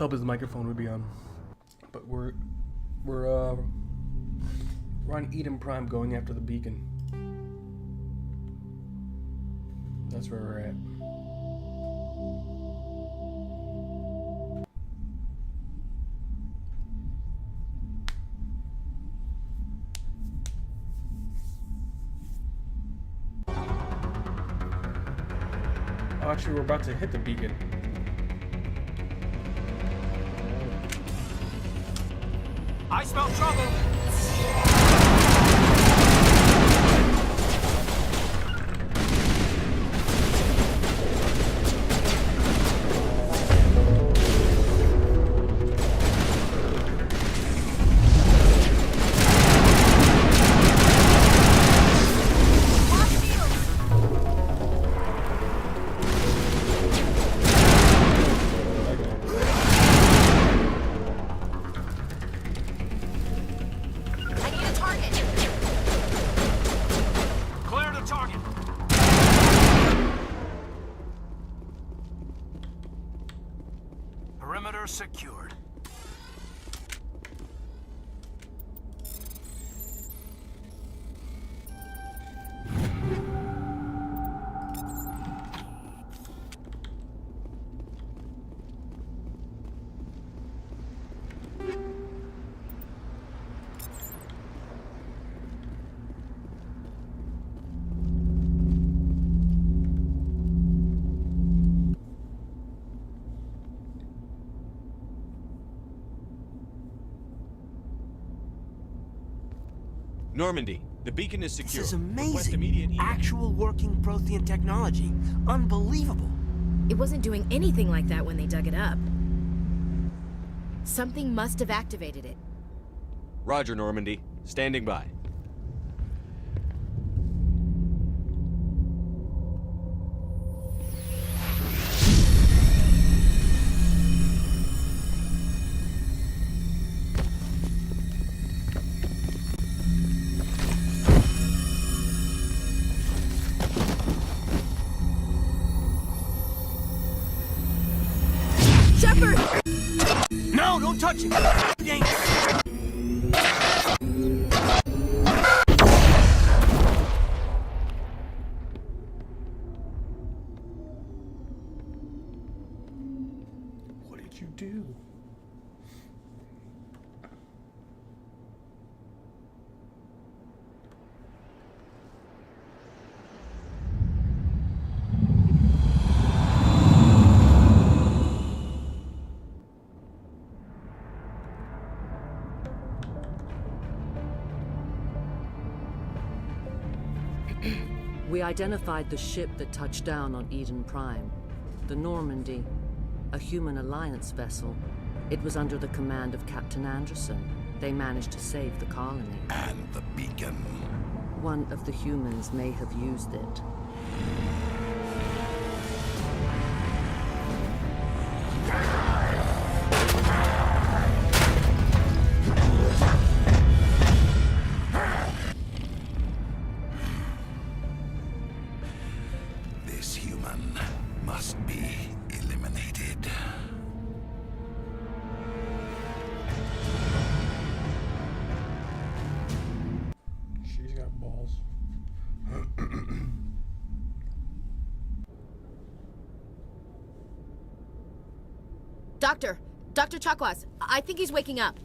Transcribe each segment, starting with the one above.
hope his microphone would be on. But we're on Eden Prime going after the beacon. That's where we're at. Oh, actually, we're about to hit the beacon. I smell trouble! Perimeter secured. Normandy, the beacon is secure. This is Request amazing. immediate evac. Actual working Prothean technology. Unbelievable. It wasn't doing anything like that when they dug it up. Something must have activated it. Roger, Normandy. Standing by. No, don't touch it! Dang. What did you do? We identified the ship that touched down on Eden Prime. The Normandy, a human alliance vessel. It was under the command of Captain Anderson. They managed to save the colony. And the beacon. One of the humans may have used it. This human must be eliminated. She's got balls. Dr. Chakwas, I think he's waking up.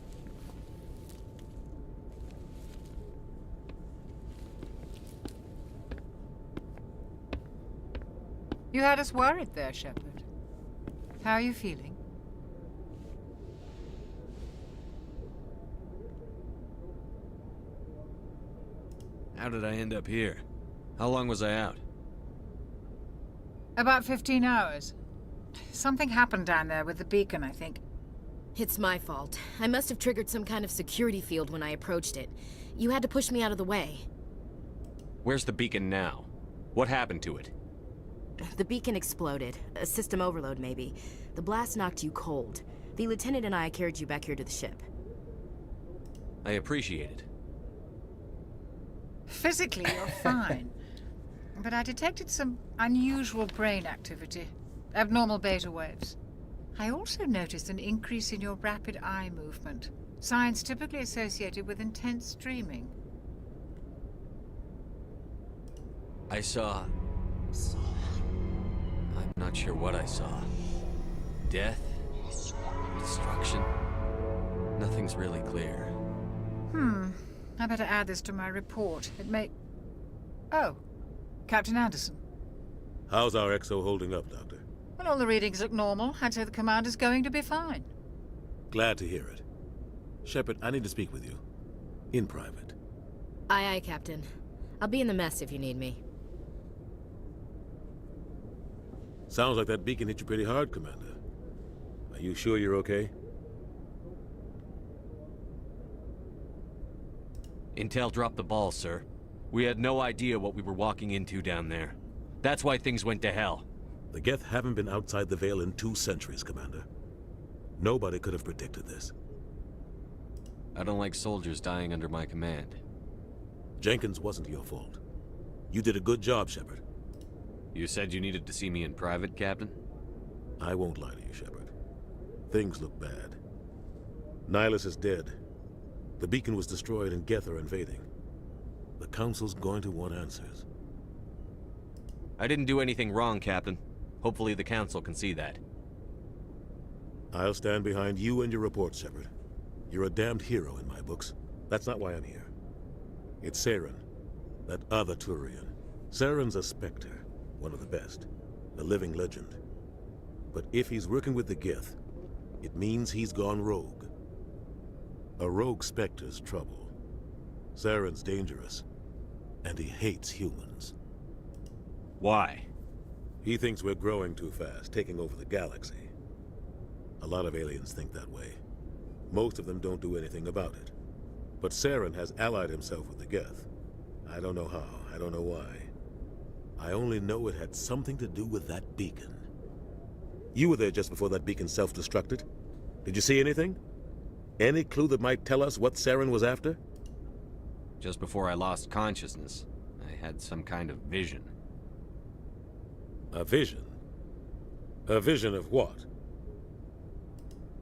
You had us worried there, Shepard. How are you feeling? How did I end up here? How long was I out? About 15 hours. Something happened down there with the beacon, I think. It's my fault. I must have triggered some kind of security field when I approached it. You had to push me out of the way. Where's the beacon now? What happened to it? The beacon exploded. A system overload, maybe. The blast knocked you cold. The lieutenant and I carried you back here to the ship. I appreciate it. Physically, you're fine. But I detected some unusual brain activity. Abnormal beta waves. I also noticed an increase in your rapid eye movement, signs typically associated with intense dreaming. I saw... I'm not sure what I saw. Death? Destruction? Nothing's really clear. I better add this to my report. It may... Oh, Captain Anderson. How's our XO holding up, Doctor? Well, all the readings look normal. I'd say the commander's going to be fine. Glad to hear it. Shepard, I need to speak with you. In private. Aye, aye, Captain. I'll be in the mess if you need me. Sounds like that beacon hit you pretty hard, Commander. Are you sure you're okay? Intel dropped the ball, sir. We had no idea what we were walking into down there. That's why things went to hell. The Geth haven't been outside the Veil in 2 centuries, Commander. Nobody could have predicted this. I don't like soldiers dying under my command. Jenkins wasn't your fault. You did a good job, Shepard. You said you needed to see me in private, Captain? I won't lie to you, Shepard. Things look bad. Nihilus is dead. The beacon was destroyed and Geth are invading. The Council's going to want answers. I didn't do anything wrong, Captain. Hopefully the Council can see that. I'll stand behind you and your report, Shepard. You're a damned hero in my books. That's not why I'm here. It's Saren, that other Turian. Saren's a Spectre, one of the best, a living legend. But if he's working with the Geth, it means he's gone rogue. A rogue Spectre's trouble. Saren's dangerous, and he hates humans. Why? He thinks we're growing too fast, taking over the galaxy. A lot of aliens think that way. Most of them don't do anything about it. But Saren has allied himself with the Geth. I don't know how, I don't know why. I only know it had something to do with that beacon. You were there just before that beacon self-destructed. Did you see anything? Any clue that might tell us what Saren was after? Just before I lost consciousness, I had some kind of vision. A vision? A vision of what?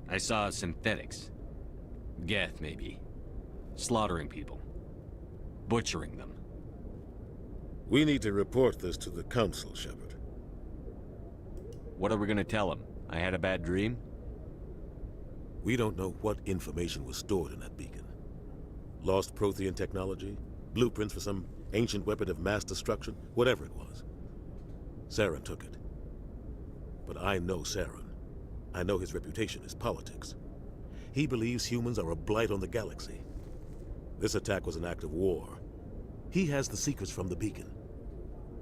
I saw synthetics. Geth, maybe. Slaughtering people. Butchering them. We need to report this to the Council, Shepard. What are we gonna tell them? I had a bad dream? We don't know what information was stored in that beacon. Lost Prothean technology? Blueprints for some ancient weapon of mass destruction? Whatever it was. Saren took it. But I know Saren. I know his reputation is politics. He believes humans are a blight on the galaxy. This attack was an act of war. He has the secrets from the beacon.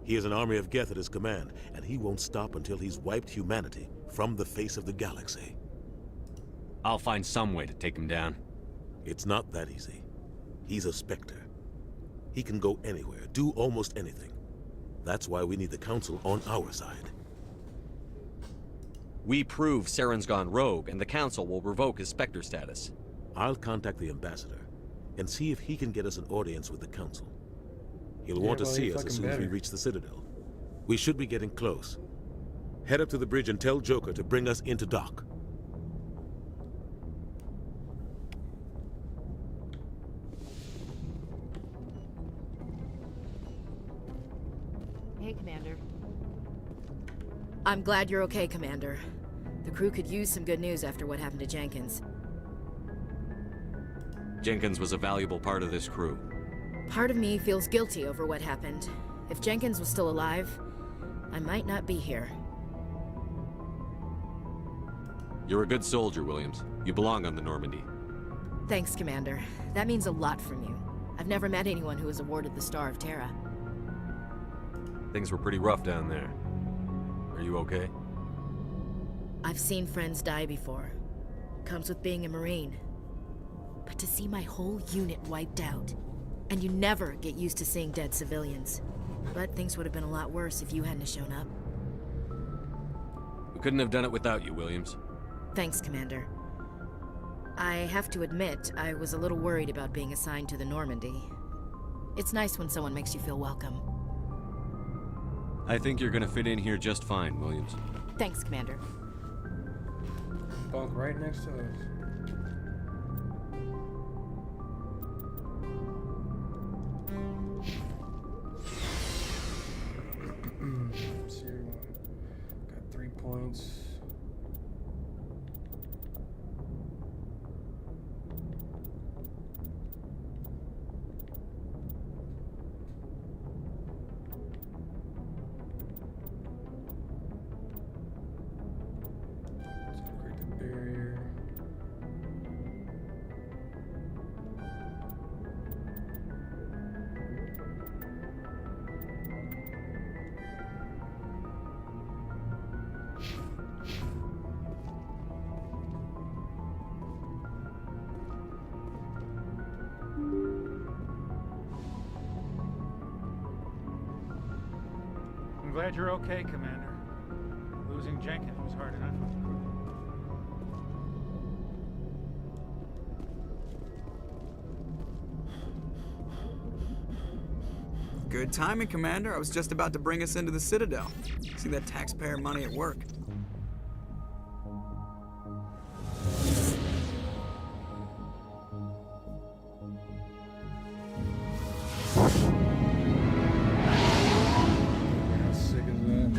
He has an army of Geth at his command, and he won't stop until he's wiped humanity from the face of the galaxy. I'll find some way to take him down. It's not that easy. He's a Spectre. He can go anywhere, do almost anything. That's why we need the Council on our side. We prove Saren's gone rogue, and the Council will revoke his Spectre status. I'll contact the Ambassador and see if he can get us an audience with the Council. He'll want to see us as soon as we reach the Citadel. We should be getting close. Head up to the bridge and tell Joker to bring us into dock. Hey, Commander. I'm glad you're okay, Commander. The crew could use some good news after what happened to Jenkins. Jenkins was a valuable part of this crew. Part of me feels guilty over what happened. If Jenkins was still alive, I might not be here. You're a good soldier, Williams. You belong on the Normandy. Thanks, Commander. That means a lot from you. I've never met anyone who was awarded the Star of Terra. Things were pretty rough down there. Are you okay? I've seen friends die before. Comes with being a Marine. But to see my whole unit wiped out, and you never get used to seeing dead civilians. But things would have been a lot worse if you hadn't shown up. We couldn't have done it without you, Williams. Thanks, Commander. I have to admit, I was a little worried about being assigned to the Normandy. It's nice when someone makes you feel welcome. I think you're gonna fit in here just fine, Williams. Thanks, Commander. bunk right next to us. Series 1. Got 3 points. Let's upgrade the barrier. I'm glad you're okay, Commander. Losing Jenkins was hard enough. Good timing, Commander. I was just about to bring us into the Citadel. See that taxpayer money at work. How sick is that?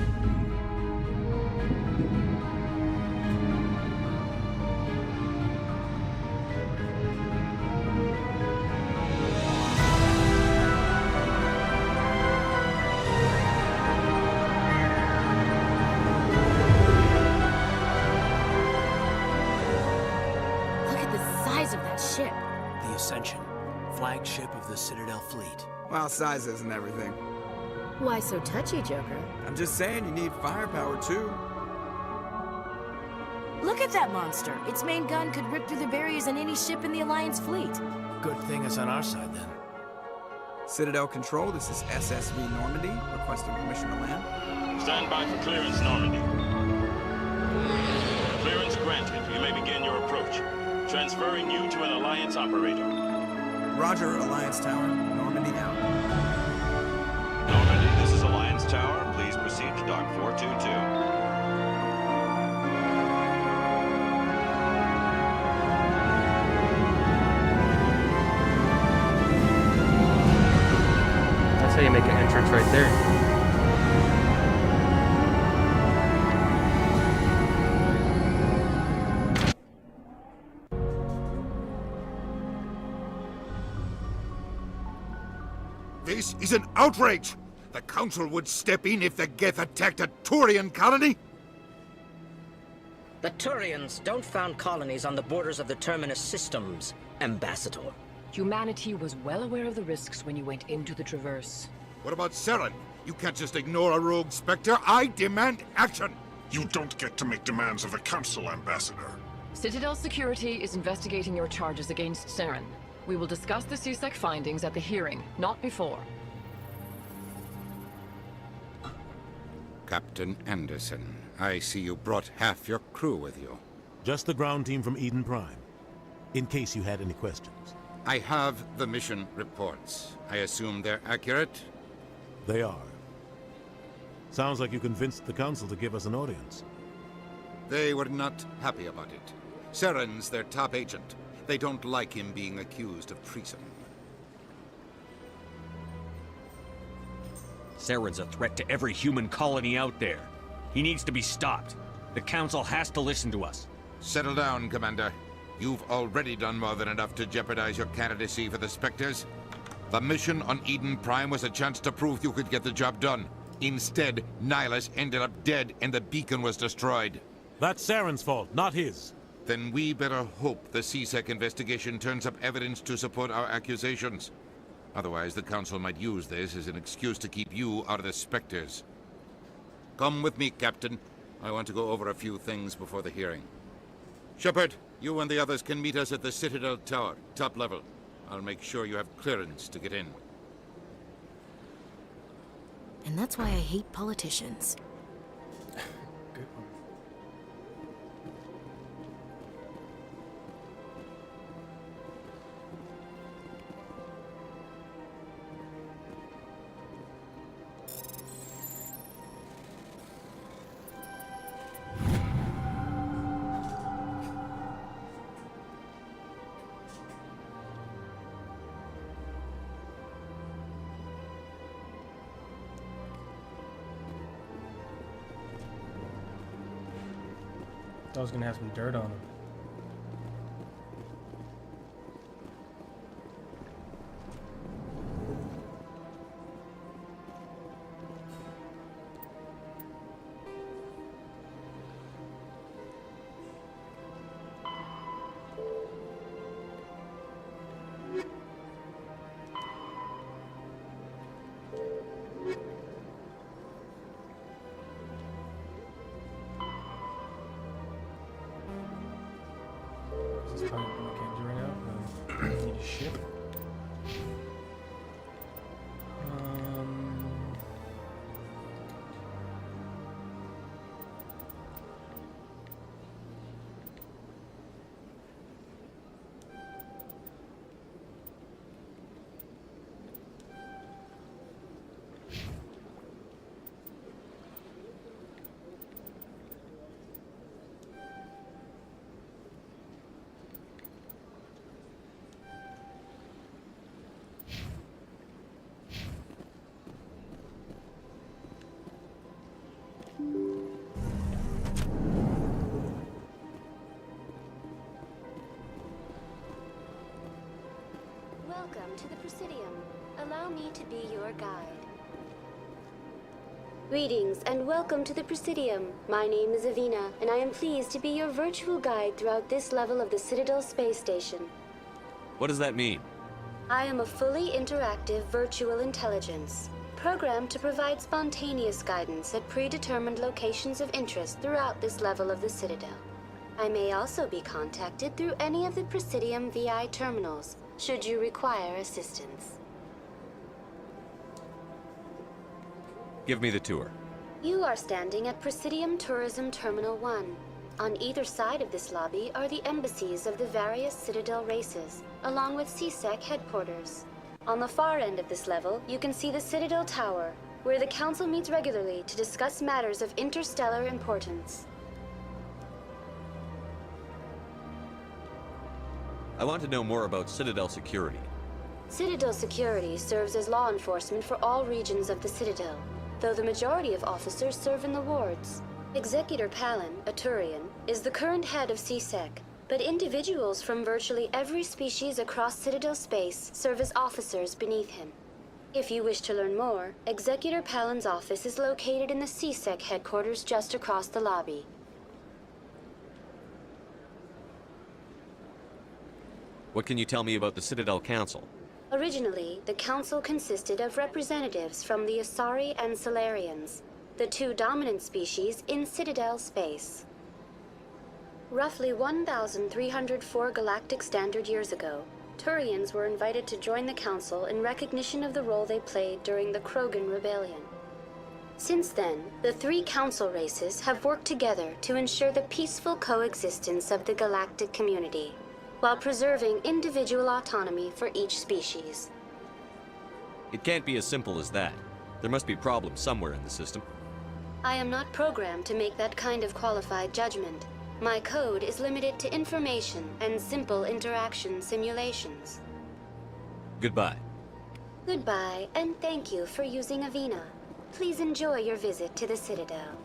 Look at the size of that ship. The Ascension, flagship of the Citadel fleet. Well, size isn't everything. Why so touchy, Joker? I'm just saying you need firepower, too. Look at that monster. Its main gun could rip through the barriers in any ship in the Alliance fleet. Good thing it's on our side, then. Citadel Control, this is SSV Normandy, requesting permission to land. Stand by for clearance, Normandy. Clearance granted. You may begin your approach. Transferring you to an Alliance operator. Roger, Alliance Tower. Normandy down. Normandy, this is Alliance Tower. Please proceed to Dock 422. That's how you make an entrance right there. This is an outrage! The Council would step in if the Geth attacked a Turian colony? The Turians don't found colonies on the borders of the Terminus systems, Ambassador. Humanity was well aware of the risks when you went into the Traverse. What about Saren? You can't just ignore a rogue Spectre. I demand action! You don't get to make demands of the Council, Ambassador. Citadel Security is investigating your charges against Saren. We will discuss the CSEC findings at the hearing, not before. Captain Anderson, I see you brought half your crew with you. Just the ground team from Eden Prime, in case you had any questions. I have the mission reports. I assume they're accurate? They are. Sounds like you convinced the Council to give us an audience. They were not happy about it. Saren's their top agent. They don't like him being accused of treason. Saren's a threat to every human colony out there. He needs to be stopped. The Council has to listen to us. Settle down, Commander. You've already done more than enough to jeopardize your candidacy for the Spectres. The mission on Eden Prime was a chance to prove you could get the job done. Instead, Nihilus ended up dead and the beacon was destroyed. That's Saren's fault, not his. Then we better hope the CSEC investigation turns up evidence to support our accusations. Otherwise, the Council might use this as an excuse to keep you out of the Spectres. Come with me, Captain. I want to go over a few things before the hearing. Shepard, you and the others can meet us at the Citadel Tower, top level. I'll make sure you have clearance to get in. And that's why I hate politicians. Good one. I was gonna have some dirt on him. This is probably what I can't do right now. I need a ship. Welcome to the Presidium. Allow me to be your guide. Greetings and welcome to the Presidium. My name is Avina, and I am pleased to be your virtual guide throughout this level of the Citadel space station. What does that mean? I am a fully interactive virtual intelligence, programmed to provide spontaneous guidance at predetermined locations of interest throughout this level of the Citadel. I may also be contacted through any of the Presidium VI terminals, should you require assistance. Give me the tour. You are standing at Presidium Tourism Terminal 1. On either side of this lobby are the embassies of the various Citadel races, along with CSEC headquarters. On the far end of this level, you can see the Citadel Tower, where the Council meets regularly to discuss matters of interstellar importance. I want to know more about Citadel security. Citadel security serves as law enforcement for all regions of the Citadel, though the majority of officers serve in the wards. Executor Palin, a Turian, is the current head of CSEC, but individuals from virtually every species across Citadel space serve as officers beneath him. If you wish to learn more, Executor Palin's office is located in the CSEC headquarters just across the lobby. What can you tell me about the Citadel Council? Originally, the Council consisted of representatives from the Asari and Solarians, the two dominant species in Citadel space. Roughly 1,304 galactic standard years ago, Turians were invited to join the Council in recognition of the role they played during the Krogan Rebellion. Since then, the three Council races have worked together to ensure the peaceful coexistence of the galactic community, while preserving individual autonomy for each species. It can't be as simple as that. There must be problems somewhere in the system. I am not programmed to make that kind of qualified judgment. My code is limited to information and simple interaction simulations. Goodbye. Goodbye, and thank you for using Avina. Please enjoy your visit to the Citadel.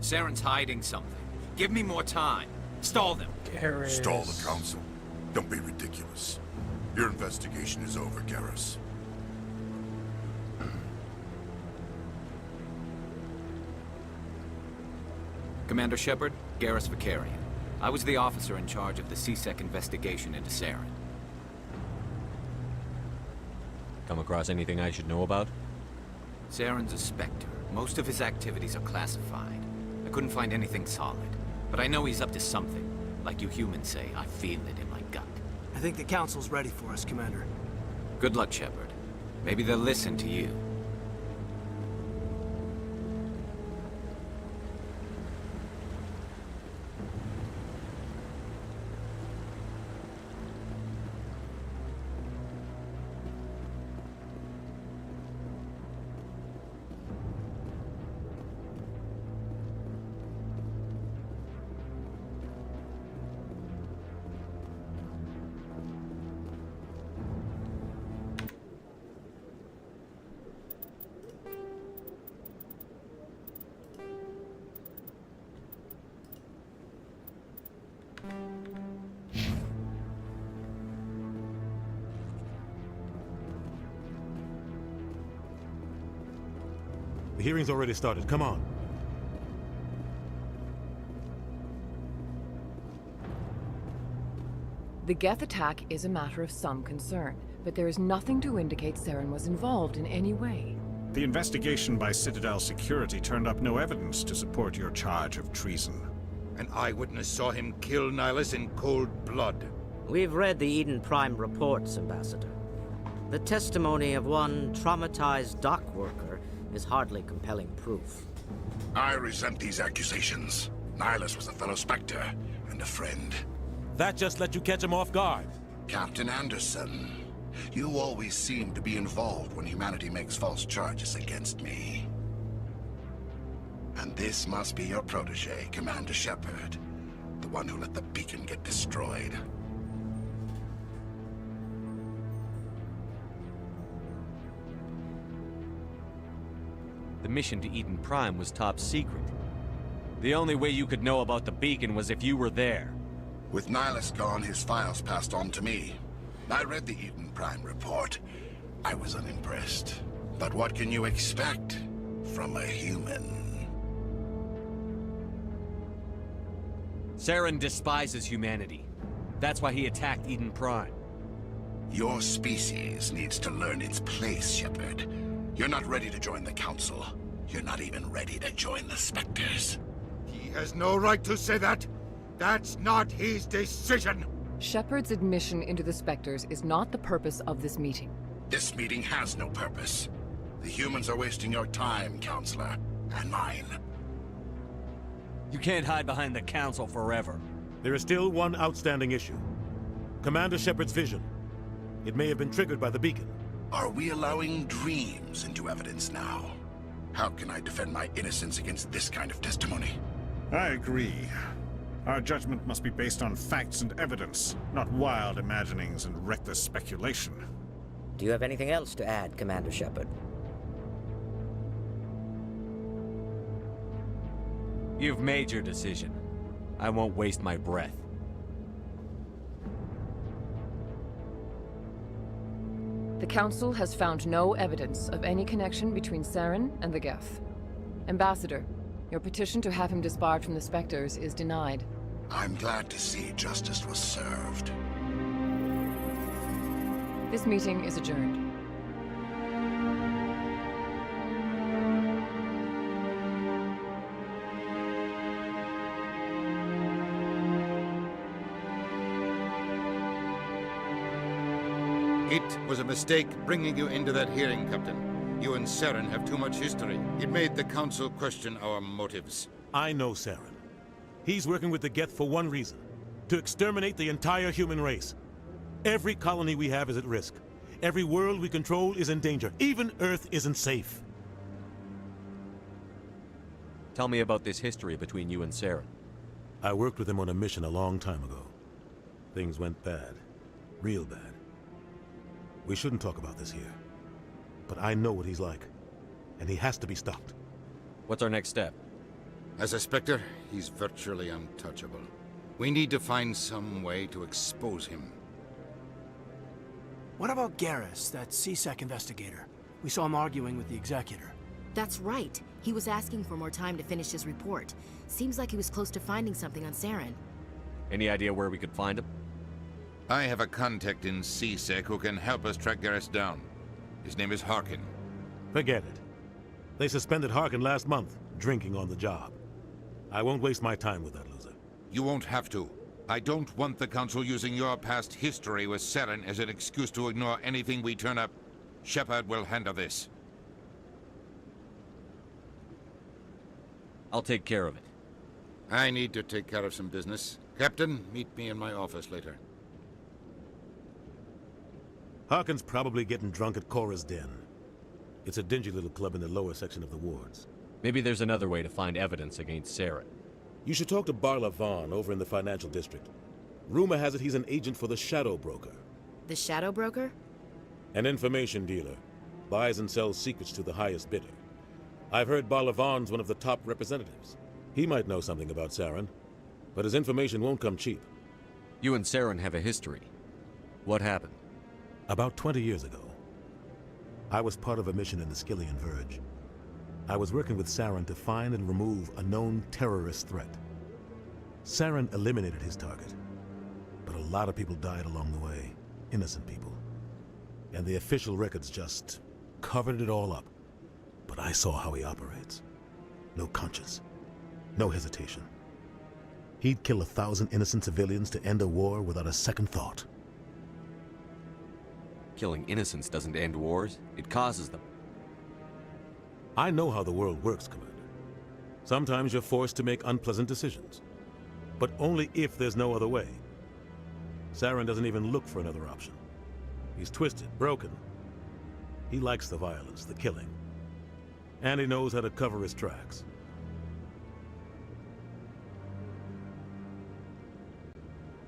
Saren's hiding something. Give me more time. Stall them. Stall the Council. Don't be ridiculous. Your investigation is over, Garrus. Commander Shepard, Garrus Vicarian. I was the officer in charge of the CSEC investigation into Saren. Come across anything I should know about? Saren's a Spectre. Most of his activities are classified. I couldn't find anything solid. But I know he's up to something. Like you humans say, I feel it in my gut. I think the Council's ready for us, Commander. Good luck, Shepard. Maybe they'll listen to you. The hearing's already started. Come on. The Geth attack is a matter of some concern, but there is nothing to indicate Saren was involved in any way. The investigation by Citadel Security turned up no evidence to support your charge of treason. An eyewitness saw him kill Nihilus in cold blood. We've read the Eden Prime reports, Ambassador. The testimony of one traumatized dock worker is hardly compelling proof. I resent these accusations. Nihilus was a fellow Spectre and a friend. That just let you catch him off guard. Captain Anderson, you always seem to be involved when humanity makes false charges against me. And this must be your protege, Commander Shepard, the one who let the beacon get destroyed. The mission to Eden Prime was top secret. The only way you could know about the beacon was if you were there. With Nihilus gone, his files passed on to me. I read the Eden Prime report. I was unimpressed. But what can you expect from a human? Saren despises humanity. That's why he attacked Eden Prime. Your species needs to learn its place, Shepard. You're not ready to join the Council. You're not even ready to join the Spectres. He has no right to say that. That's not his decision. Shepard's admission into the Spectres is not the purpose of this meeting. This meeting has no purpose. The humans are wasting your time, Counselor, and mine. You can't hide behind the Council forever. There is still one outstanding issue. Commander Shepard's vision. It may have been triggered by the beacon. Are we allowing dreams into evidence now? How can I defend my innocence against this kind of testimony? I agree. Our judgment must be based on facts and evidence, not wild imaginings and reckless speculation. Do you have anything else to add, Commander Shepard? You've made your decision. I won't waste my breath. The Council has found no evidence of any connection between Saren and the Geth. Ambassador, your petition to have him disbarred from the Spectres is denied. I'm glad to see justice was served. This meeting is adjourned. It was a mistake bringing you into that hearing, Captain. You and Saren have too much history. It made the Council question our motives. I know Saren. He's working with the Geth for one reason. To exterminate the entire human race. Every colony we have is at risk. Every world we control is in danger. Even Earth isn't safe. Tell me about this history between you and Saren. I worked with him on a mission a long time ago. Things went bad. Real bad. We shouldn't talk about this here. But I know what he's like. And he has to be stopped. What's our next step? As a Spectre, he's virtually untouchable. We need to find some way to expose him. What about Garrus, that CSEC investigator? We saw him arguing with the Executor. That's right. He was asking for more time to finish his report. Seems like he was close to finding something on Saren. Any idea where we could find him? I have a contact in CSEC who can help us track Garrus down. His name is Harkin. Forget it. They suspended Harkin last month, drinking on the job. I won't waste my time with that loser. You won't have to. I don't want the Council using your past history with Saren as an excuse to ignore anything we turn up. Shepard will handle this. I'll take care of it. I need to take care of some business. Captain, meet me in my office later. Harkin's probably getting drunk at Cora's Den. It's a dingy little club in the lower section of the wards. Maybe there's another way to find evidence against Saren. You should talk to Barla Vaughn over in the financial district. Rumor has it he's an agent for the Shadow Broker. The Shadow Broker? An information dealer. Buys and sells secrets to the highest bidder. I've heard Barla Vaughn's one of the top representatives. He might know something about Saren, but his information won't come cheap. You and Saren have a history. What happened? About 20 years ago, I was part of a mission in the Skillian Verge. I was working with Saren to find and remove a known terrorist threat. Saren eliminated his target, but a lot of people died along the way, innocent people. And the official records just covered it all up. But I saw how he operates. No conscience, no hesitation. He'd kill 1,000 innocent civilians to end a war without a second thought. Killing innocents doesn't end wars, it causes them. I know how the world works, Commander. Sometimes you're forced to make unpleasant decisions. But only if there's no other way. Saren doesn't even look for another option. He's twisted, broken. He likes the violence, the killing. And he knows how to cover his tracks.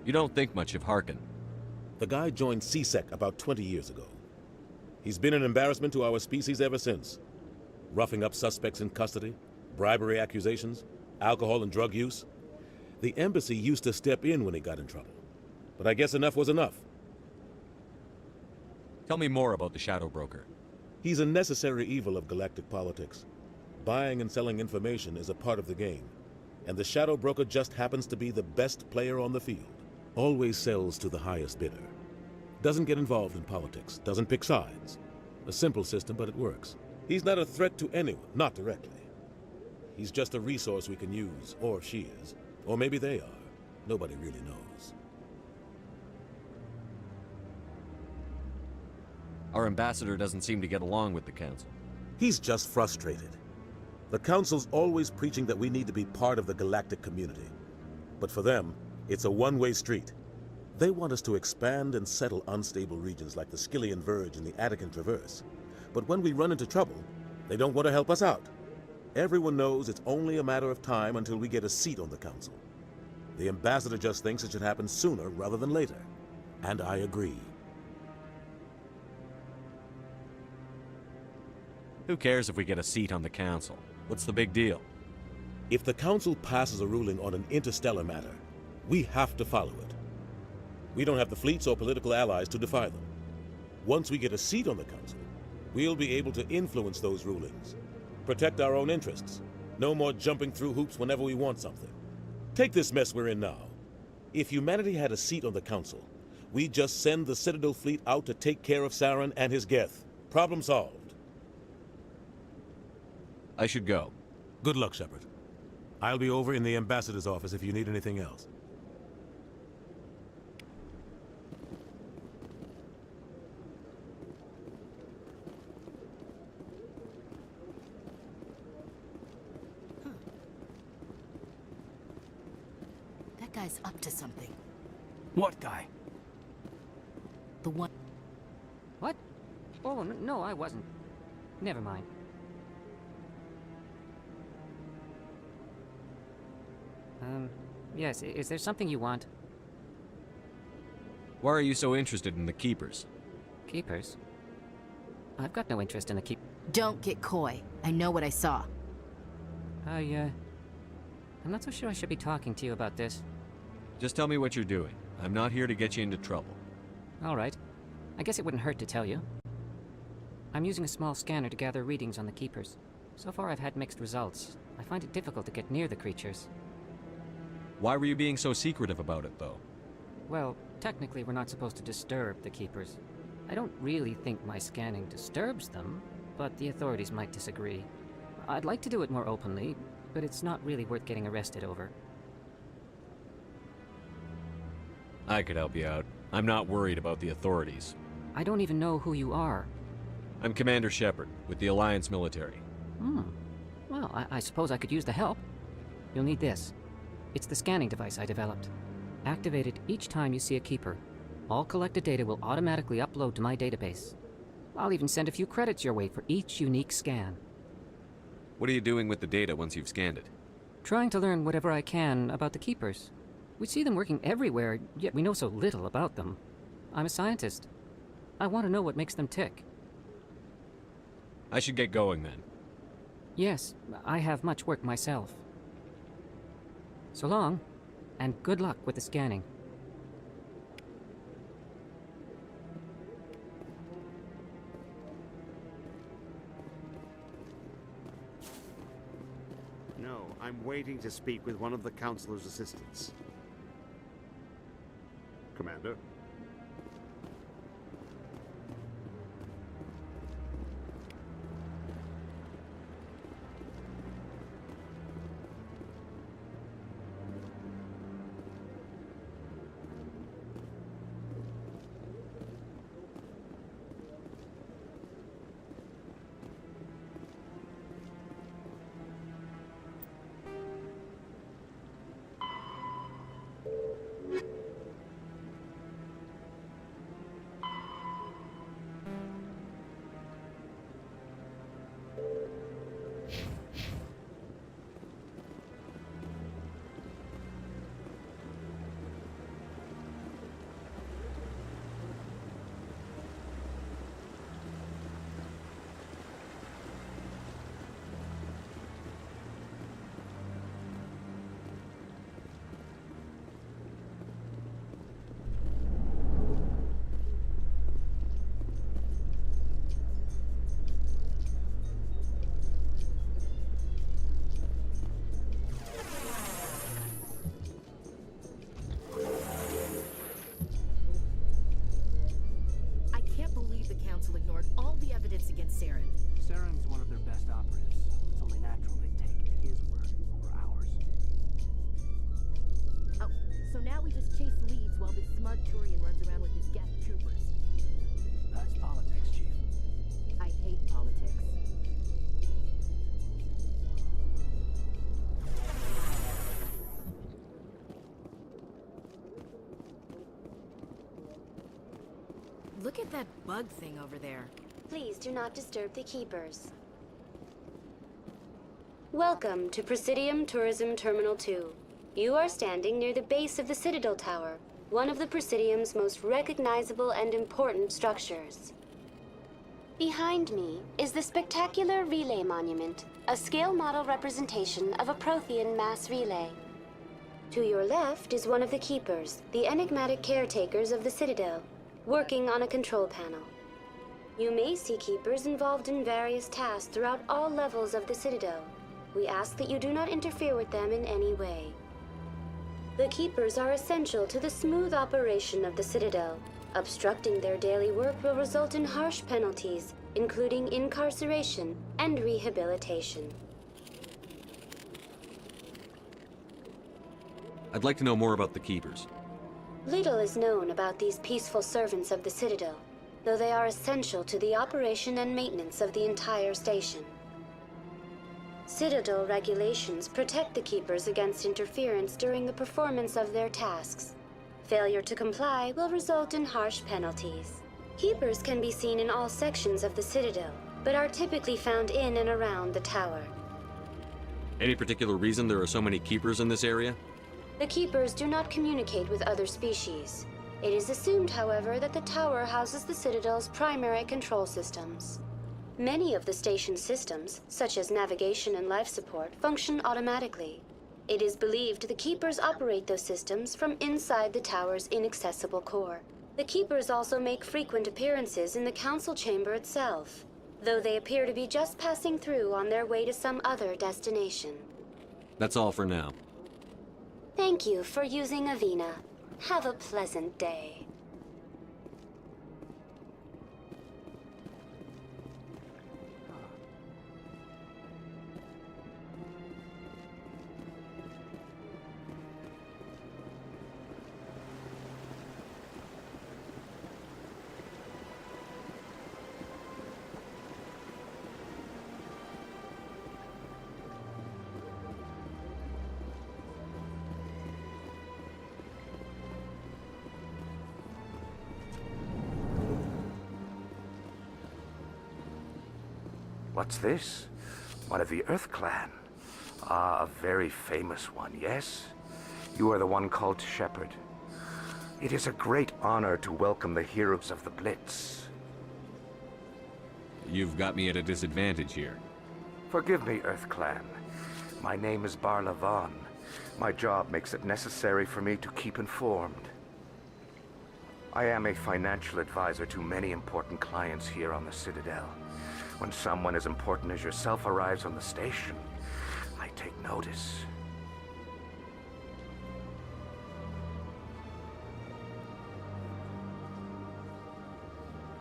You don't think much of Harkin. The guy joined C-Sec about 20 years ago. He's been an embarrassment to our species ever since. Roughing up suspects in custody, bribery accusations, alcohol and drug use. The embassy used to step in when he got in trouble. But I guess enough was enough. Tell me more about the Shadow Broker. He's a necessary evil of galactic politics. Buying and selling information is a part of the game. And the Shadow Broker just happens to be the best player on the field. Always sells to the highest bidder. Doesn't get involved in politics, doesn't pick sides. A simple system, but it works. He's not a threat to anyone, not directly. He's just a resource we can use, or she is. Or maybe they are. Nobody really knows. Our ambassador doesn't seem to get along with the Council. He's just frustrated. The Council's always preaching that we need to be part of the galactic community. But for them, it's a one-way street. They want us to expand and settle unstable regions like the Skillian Verge and the Attican Traverse. But when we run into trouble, they don't want to help us out. Everyone knows it's only a matter of time until we get a seat on the Council. The ambassador just thinks it should happen sooner rather than later. And I agree. Who cares if we get a seat on the Council? What's the big deal? If the Council passes a ruling on an interstellar matter, we have to follow it. We don't have the fleets or political allies to defy them. Once we get a seat on the Council, we'll be able to influence those rulings. Protect our own interests. No more jumping through hoops whenever we want something. Take this mess we're in now. If humanity had a seat on the Council, we'd just send the Citadel fleet out to take care of Saren and his Geth. Problem solved. I should go. Good luck, Shepard. I'll be over in the ambassador's office if you need anything else. That guy's up to something. What guy? The one... What? Oh, no, I wasn't. Never mind. Yes, is there something you want? Why are you so interested in the Keepers? Keepers? I've got no interest in the keep... Don't get coy. I know what I saw. I'm not so sure I should be talking to you about this. Just tell me what you're doing. I'm not here to get you into trouble. All right. I guess it wouldn't hurt to tell you. I'm using a small scanner to gather readings on the Keepers. So far I've had mixed results. I find it difficult to get near the creatures. Why were you being so secretive about it, though? Well, technically we're not supposed to disturb the Keepers. I don't really think my scanning disturbs them, but the authorities might disagree. I'd like to do it more openly, but it's not really worth getting arrested over. I could help you out. I'm not worried about the authorities. I don't even know who you are. I'm Commander Shepard, with the Alliance military. Well, I suppose I could use the help. You'll need this. It's the scanning device I developed. Activate it each time you see a Keeper. All collected data will automatically upload to my database. I'll even send a few credits your way for each unique scan. What are you doing with the data once you've scanned it? Trying to learn whatever I can about the Keepers. We see them working everywhere, yet we know so little about them. I'm a scientist. I want to know what makes them tick. I should get going then. Yes, I have much work myself. So long, and good luck with the scanning. I'm waiting to speak with one of the Counselor's assistants. Commander? Ignored all the evidence against Saren. Saren's one of their best operatives. It's only natural they'd take his word over ours. Oh, so now we just chase leads while this smug Turian runs around with his Geth troopers. That's politics, Chief. I hate politics. Look at that bug thing over there. Please do not disturb the keepers. Welcome to Presidium Tourism Terminal 2. You are standing near the base of the Citadel Tower, one of the Presidium's most recognizable and important structures. Behind me is the spectacular Relay Monument, a scale model representation of a Prothean mass relay. To your left is one of the keepers, the enigmatic caretakers of the Citadel, working on a control panel. You may see keepers involved in various tasks throughout all levels of the Citadel. We ask that you do not interfere with them in any way. The keepers are essential to the smooth operation of the Citadel. Obstructing their daily work will result in harsh penalties, including incarceration and rehabilitation. I'd like to know more about the Keepers. Little is known about these peaceful servants of the Citadel, though they are essential to the operation and maintenance of the entire station. Citadel regulations protect the Keepers against interference during the performance of their tasks. Failure to comply will result in harsh penalties. Keepers can be seen in all sections of the Citadel, but are typically found in and around the tower. Any particular reason there are so many Keepers in this area? The Keepers do not communicate with other species. It is assumed, however, that the tower houses the Citadel's primary control systems. Many of the station's systems, such as navigation and life support, function automatically. It is believed the Keepers operate those systems from inside the tower's inaccessible core. The Keepers also make frequent appearances in the Council Chamber itself, though they appear to be just passing through on their way to some other destination. That's all for now. Thank you for using Avina. Have a pleasant day. What's this? One of the Earth Clan. Ah, a very famous one, yes? You are the one called Shepherd. It is a great honor to welcome the heroes of the Blitz. You've got me at a disadvantage here. Forgive me, Earth Clan. My name is Barla Vaughn. My job makes it necessary for me to keep informed. I am a financial advisor to many important clients here on the Citadel. When someone as important as yourself arrives on the station, I take notice.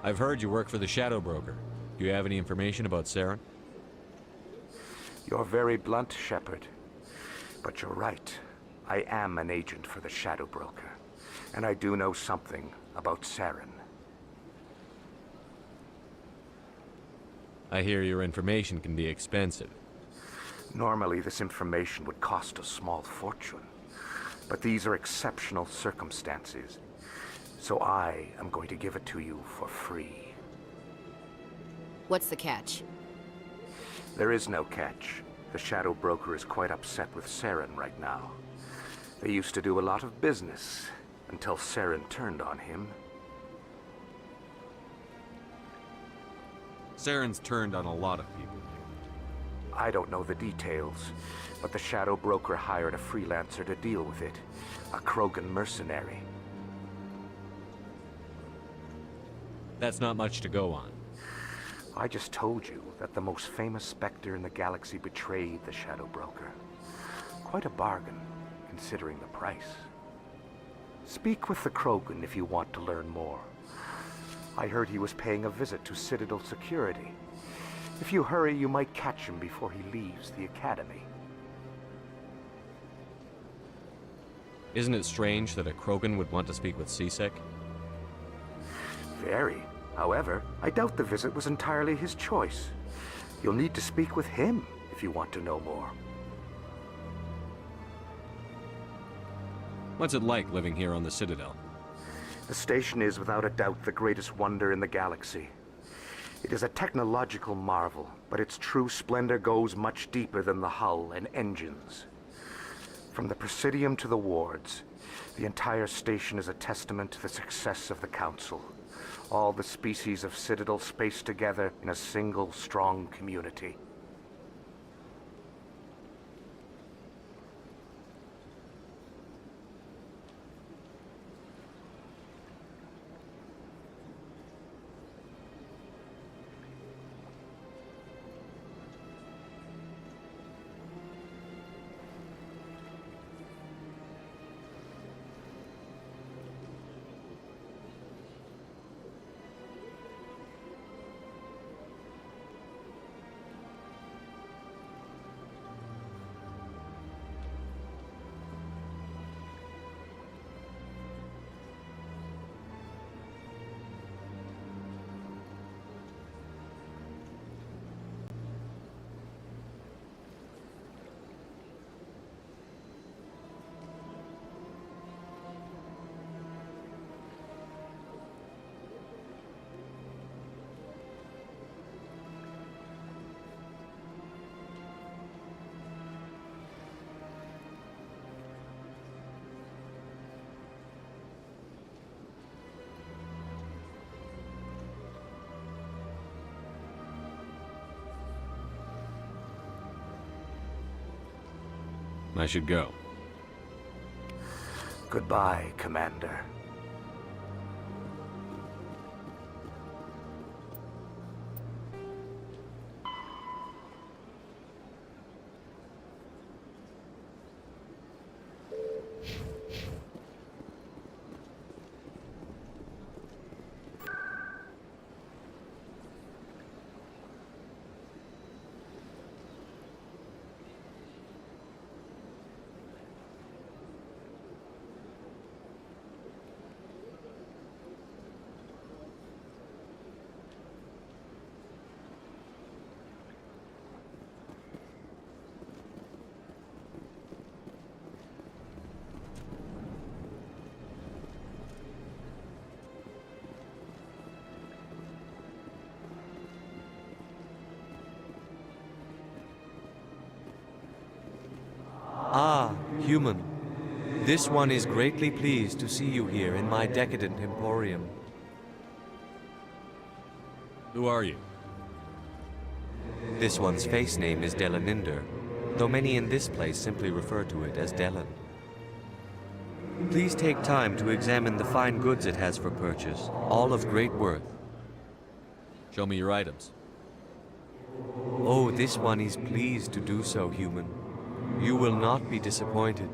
I've heard you work for the Shadow Broker. Do you have any information about Saren? You're very blunt, Shepard. But you're right. I am an agent for the Shadow Broker. And I do know something about Saren. I hear your information can be expensive. Normally, this information would cost a small fortune. But these are exceptional circumstances. So I am going to give it to you for free. What's the catch? There is no catch. The Shadow Broker is quite upset with Saren right now. They used to do a lot of business, until Saren turned on him. Saren's turned on a lot of people. I don't know the details, but the Shadow Broker hired a freelancer to deal with it. A Krogan mercenary. That's not much to go on. I just told you that the most famous Spectre in the galaxy betrayed the Shadow Broker. Quite a bargain, considering the price. Speak with the Krogan if you want to learn more. I heard he was paying a visit to Citadel security. If you hurry, you might catch him before he leaves the Academy. Isn't it strange that a Krogan would want to speak with C-Sec? Very. However, I doubt the visit was entirely his choice. You'll need to speak with him if you want to know more. What's it like living here on the Citadel? The station is without a doubt the greatest wonder in the galaxy. It is a technological marvel, but its true splendor goes much deeper than the hull and engines. From the Presidium to the wards, the entire station is a testament to the success of the Council. All the species of Citadel spaced together in a single strong community. I should go. Goodbye, Commander. Ah, human. This one is greatly pleased to see you here in my decadent emporium. Who are you? This one's face name is Delaninder, though many in this place simply refer to it as Delan. Please take time to examine the fine goods it has for purchase, all of great worth. Show me your items. Oh, this one is pleased to do so, human. You will not be disappointed.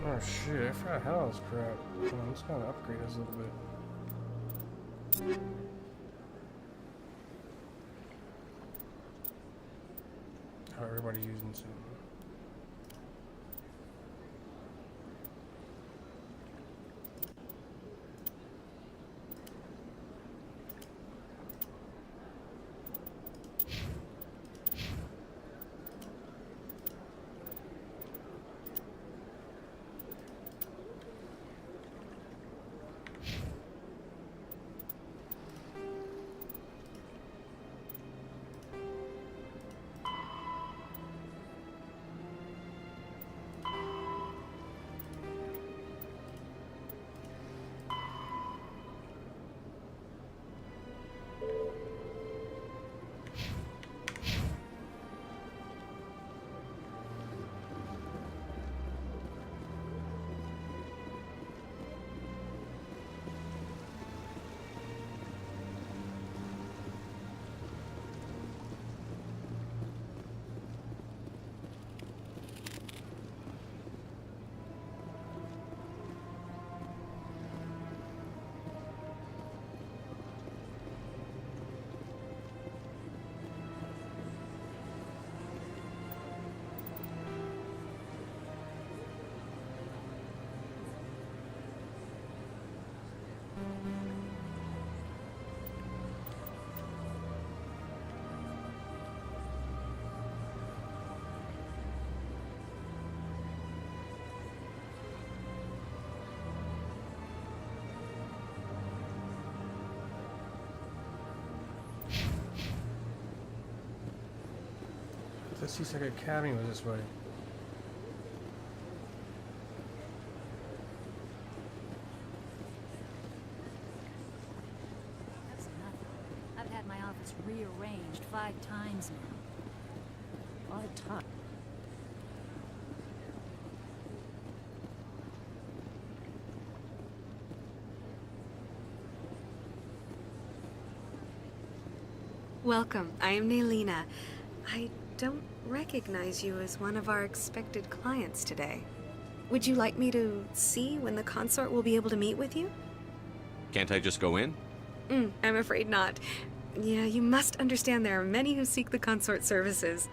Oh shit, I forgot how this crap. Hold on, let's kind of upgrade this a little bit. How everybody's using some. The C-Sec Academy was this way. That's enough. I've had my office rearranged 5 times now. 5 times? Welcome. I am Nelina. I don't recognize you as one of our expected clients today. Would you like me to see when the consort will be able to meet with you? Can't I just go in? I'm afraid not. Yeah, you must understand there are many who seek the consort services.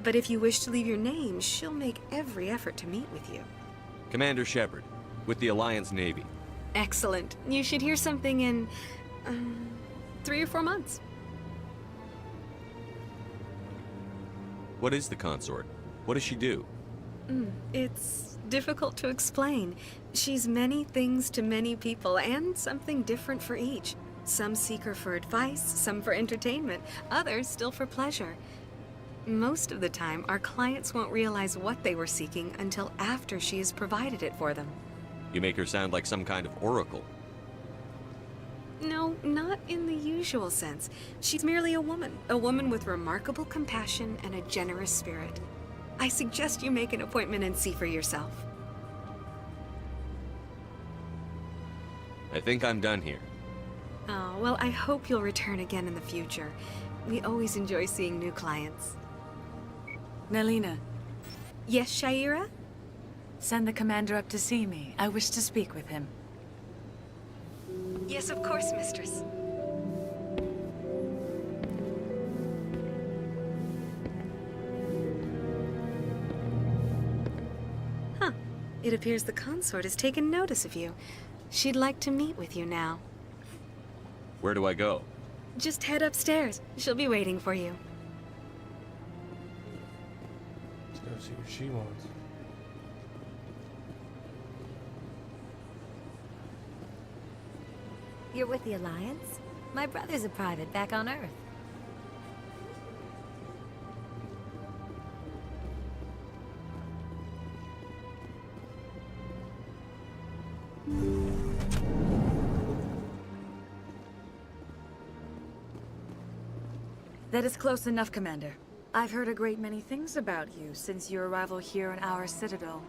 But if you wish to leave your name, she'll make every effort to meet with you. Commander Shepard, with the Alliance Navy. Excellent. You should hear something in 3 or 4 months. What is the consort? What does she do? It's difficult to explain. She's many things to many people, and something different for each. Some seek her for advice, some for entertainment, others still for pleasure. Most of the time, our clients won't realize what they were seeking until after she has provided it for them. You make her sound like some kind of oracle. No, not in the usual sense. She's merely a woman with remarkable compassion and a generous spirit. I suggest you make an appointment and see for yourself. I think I'm done here. Oh, well, I hope you'll return again in the future. We always enjoy seeing new clients. Nelina. Yes, Shaira? Send the commander up to see me. I wish to speak with him. Yes, of course, mistress. Huh. It appears the consort has taken notice of you. She'd like to meet with you now. Where do I go? Just head upstairs. She'll be waiting for you. Let's go see what she wants. You're with the Alliance? My brother's a private back on Earth. That is close enough, Commander. I've heard a great many things about you since your arrival here in our citadel.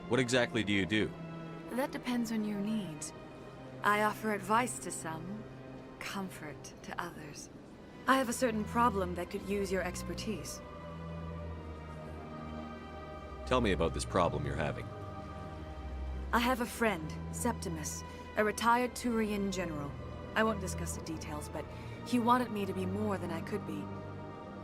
What exactly do you do? That depends on your needs. I offer advice to some, comfort to others. I have a certain problem that could use your expertise. Tell me about this problem you're having. I have a friend, Septimus, a retired Turian general. I won't discuss the details, but he wanted me to be more than I could be.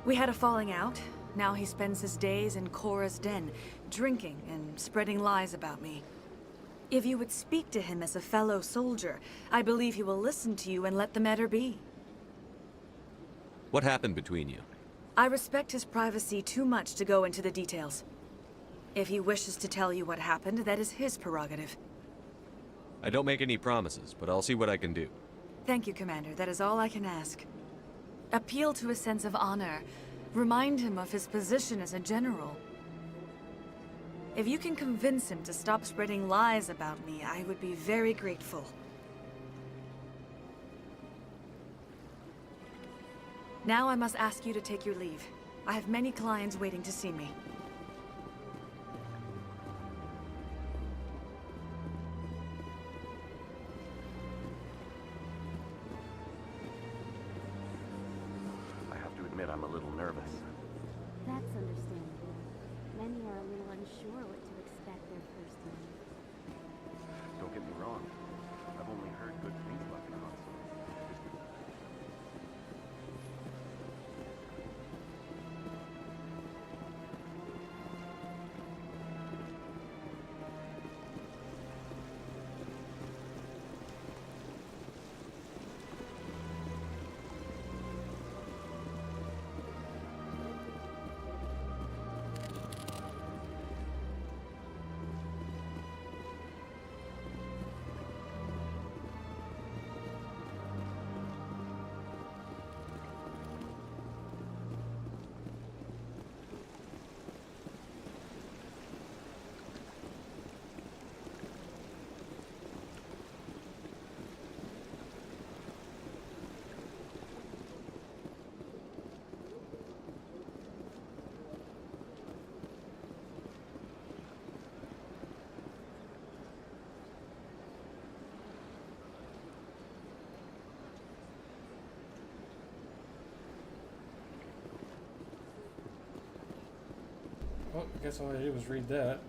We had a falling out. Now he spends his days in Korra's den, drinking and spreading lies about me. If you would speak to him as a fellow soldier, I believe he will listen to you and let the matter be. What happened between you? I respect his privacy too much to go into the details. If he wishes to tell you what happened, that is his prerogative. I don't make any promises, but I'll see what I can do. Thank you, Commander. That is all I can ask. Appeal to his sense of honor. Remind him of his position as a general. If you can convince him to stop spreading lies about me, I would be very grateful. Now I must ask you to take your leave. I have many clients waiting to see me. I have to admit I'm a little nervous. That's understandable. Many are a little unsure what to expect their first time. Don't get me wrong. I've only heard good things about the console. Well, I guess all I did was read that.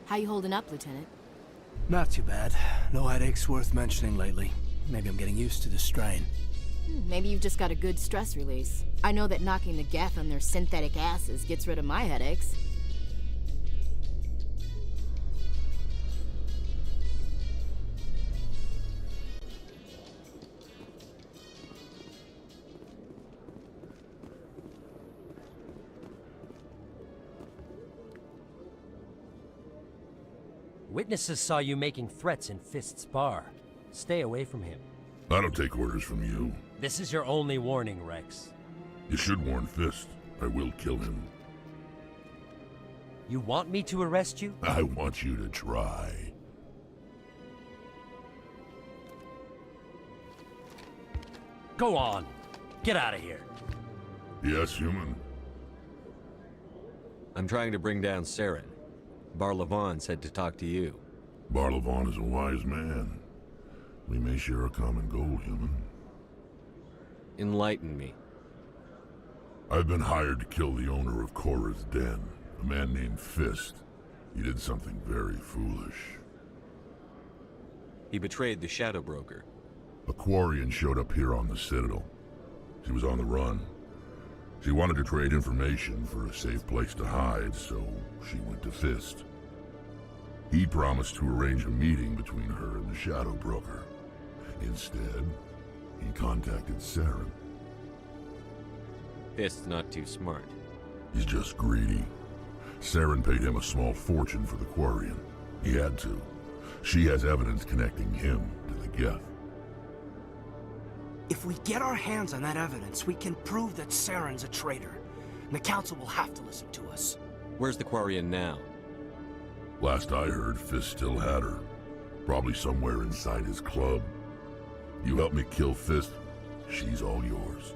How you holding up, Lieutenant? Not too bad. No headaches worth mentioning lately. Maybe I'm getting used to the strain. Maybe you've just got a good stress release. I know that knocking the Geth on their synthetic asses gets rid of my headaches. Witnesses saw you making threats in Fist's bar. Stay away from him. I don't take orders from you. This is your only warning, Rex. You should warn Fist. I will kill him. You want me to arrest you? I want you to try. Go on. Get out of here. Yes, human. I'm trying to bring down Saren. Barlavon said to talk to you. Barlavon is a wise man. We may share a common goal, human. Enlighten me. I've been hired to kill the owner of Cora's Den, a man named Fist. He did something very foolish. He betrayed the Shadow Broker. A Quarian showed up here on the Citadel. She was on the run. She wanted to trade information for a safe place to hide, so she went to Fist. He promised to arrange a meeting between her and the Shadow Broker. Instead, he contacted Saren. Fist's not too smart. He's just greedy. Saren paid him a small fortune for the Quarian. He had to. She has evidence connecting him to the Geth. If we get our hands on that evidence, we can prove that Saren's a traitor. And the Council will have to listen to us. Where's the Quarian now? Last I heard, Fist still had her. Probably somewhere inside his club. You help me kill Fist, she's all yours.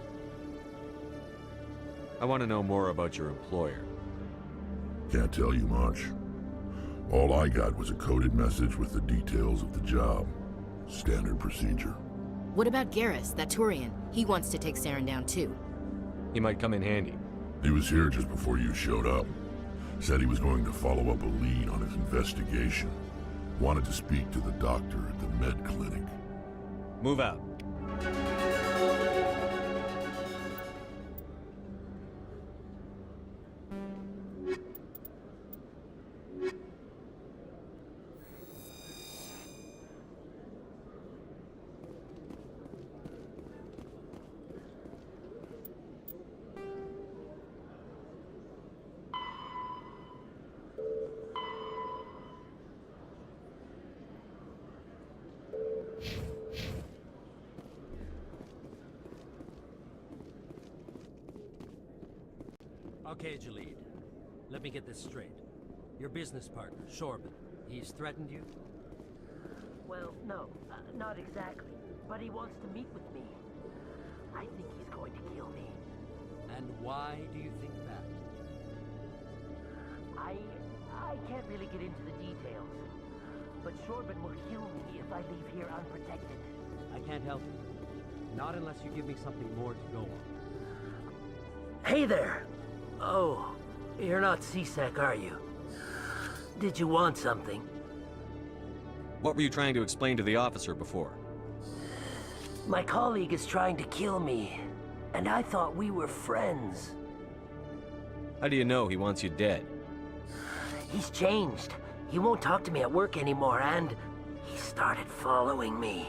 I want to know more about your employer. Can't tell you much. All I got was a coded message with the details of the job. Standard procedure. What about Garrus, that Turian? He wants to take Saren down too. He might come in handy. He was here just before you showed up. Said he was going to follow up a lead on his investigation. Wanted to speak to the doctor at the med clinic. Move out. Okay, Jalid. Let me get this straight. Your business partner, Shorban, he's threatened you? Well, no, not exactly. But he wants to meet with me. I think he's going to kill me. And why do you think that? I can't really get into the details. But Shorban will kill me if I leave here unprotected. I can't help you. Not unless you give me something more to go on. Hey there! Oh, you're not C-Sec, are you? Did you want something? What were you trying to explain to the officer before? My colleague is trying to kill me, and I thought we were friends. How do you know he wants you dead? He's changed. He won't talk to me at work anymore, and he started following me.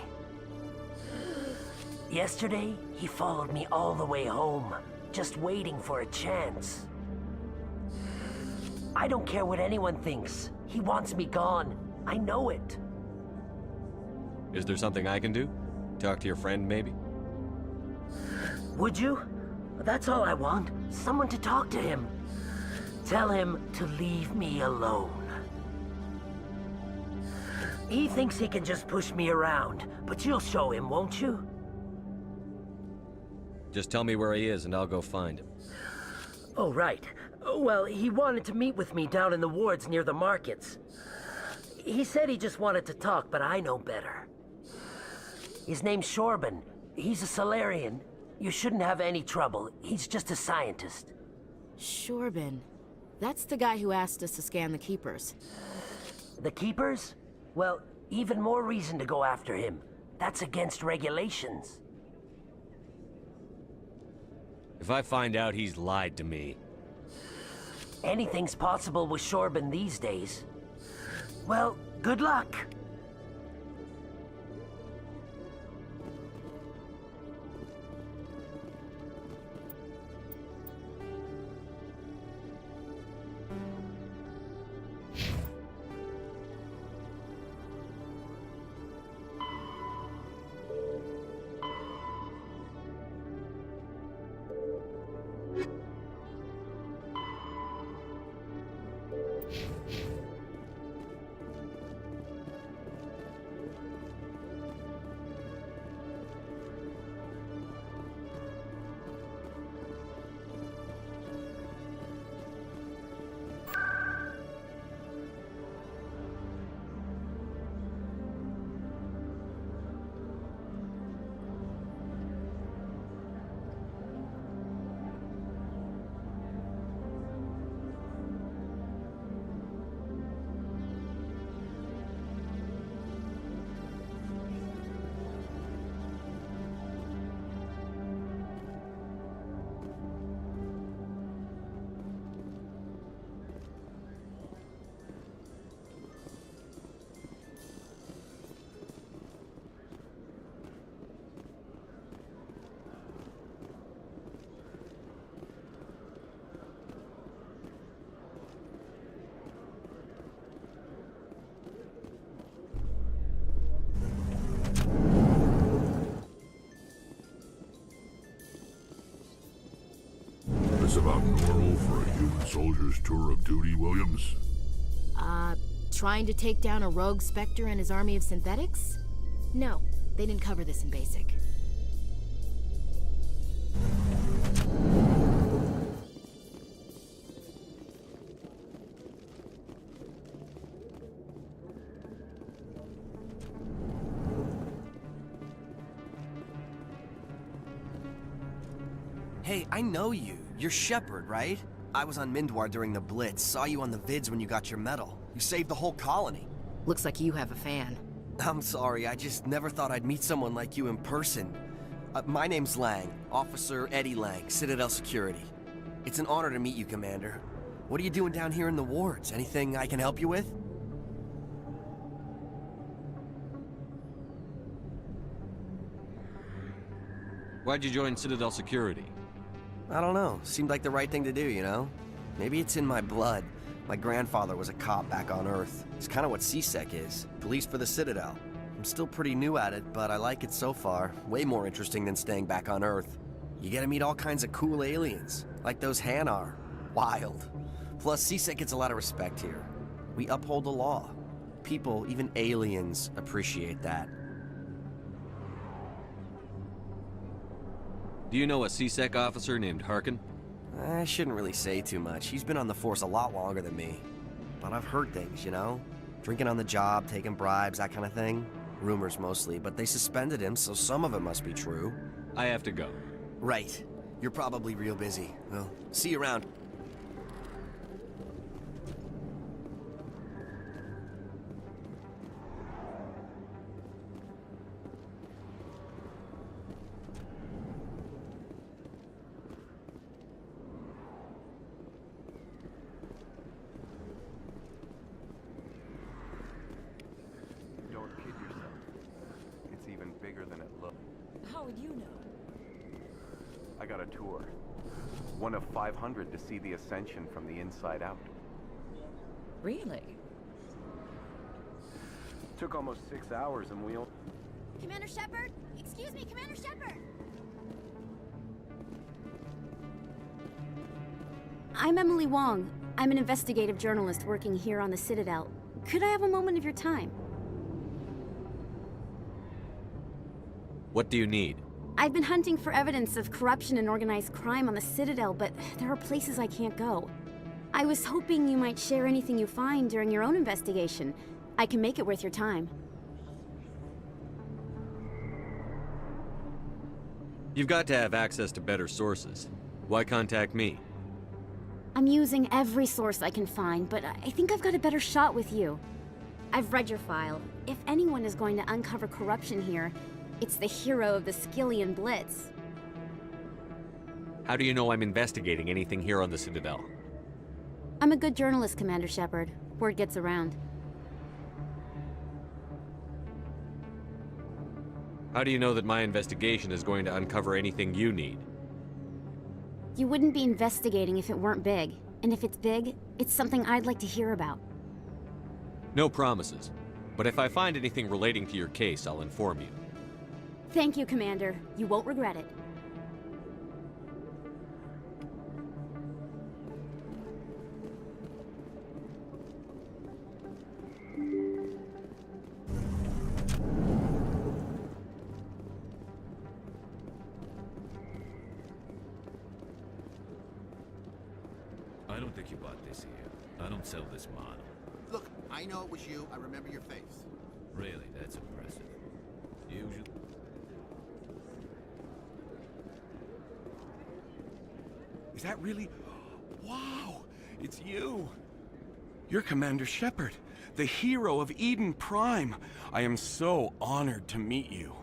Yesterday, he followed me all the way home, just waiting for a chance. I don't care what anyone thinks. He wants me gone. I know it. Is there something I can do? Talk to your friend, maybe? Would you? That's all I want. Someone to talk to him. Tell him to leave me alone. He thinks he can just push me around, but you'll show him, won't you? Just tell me where he is and I'll go find him. Oh, right. Well, he wanted to meet with me down in the wards near the markets. He said he just wanted to talk, but I know better. His name's Shorban. He's a Salarian. You shouldn't have any trouble. He's just a scientist. Shorban. That's the guy who asked us to scan the Keepers. The Keepers? Well, even more reason to go after him. That's against regulations. If I find out he's lied to me... Anything's possible with Shorban these days. Well, good luck. this about normal for a human soldier's tour of duty, Williams? Trying to take down a rogue Spectre and his army of synthetics? No, they didn't cover this in basic. Hey, I know you. You're Shepard, right? I was on Mindwar during the Blitz, saw you on the vids when you got your medal. You saved the whole colony. Looks like you have a fan. I'm sorry, I just never thought I'd meet someone like you in person. My name's Lang, Officer Eddie Lang, Citadel Security. It's an honor to meet you, Commander. What are you doing down here in the wards? Anything I can help you with? Why'd you join Citadel Security? I don't know. Seemed like the right thing to do, you know? Maybe it's in my blood. My grandfather was a cop back on Earth. It's kind of what C-Sec is. Police for the Citadel. I'm still pretty new at it, but I like it so far. Way more interesting than staying back on Earth. You get to meet all kinds of cool aliens, like those Hanar. Wild. Plus, C-Sec gets a lot of respect here. We uphold the law. People, even aliens, appreciate that. Do you know a C-Sec officer named Harkin? I shouldn't really say too much. He's been on the force a lot longer than me. But I've heard things, you know? Drinking on the job, taking bribes, that kind of thing. Rumors mostly, but they suspended him, so some of it must be true. I have to go. Right. You're probably real busy. Well, see you around. How would you know? I got a tour. One of 500 to see the Ascension from the inside out. Really? Took almost 6 hours and we all... Commander Shepard? Excuse me, Commander Shepard! I'm Emily Wong. I'm an investigative journalist working here on the Citadel. Could I have a moment of your time? What do you need? I've been hunting for evidence of corruption and organized crime on the Citadel, but there are places I can't go. I was hoping you might share anything you find during your own investigation. I can make it worth your time. You've got to have access to better sources. Why contact me? I'm using every source I can find, but I think I've got a better shot with you. I've read your file. If anyone is going to uncover corruption here, it's the hero of the Skillian Blitz. How do you know I'm investigating anything here on the Citadel? I'm a good journalist, Commander Shepard. Word gets around. How do you know that my investigation is going to uncover anything you need? You wouldn't be investigating if it weren't big. And if it's big, it's something I'd like to hear about. No promises. But if I find anything relating to your case, I'll inform you. Thank you, Commander. You won't regret it. I don't think you bought this here. I don't sell this model. Look, I know it was you. I remember your face. Really, that's impressive. Usually... Is that really... Wow! It's you! You're Commander Shepard, the hero of Eden Prime. I am so honored to meet you.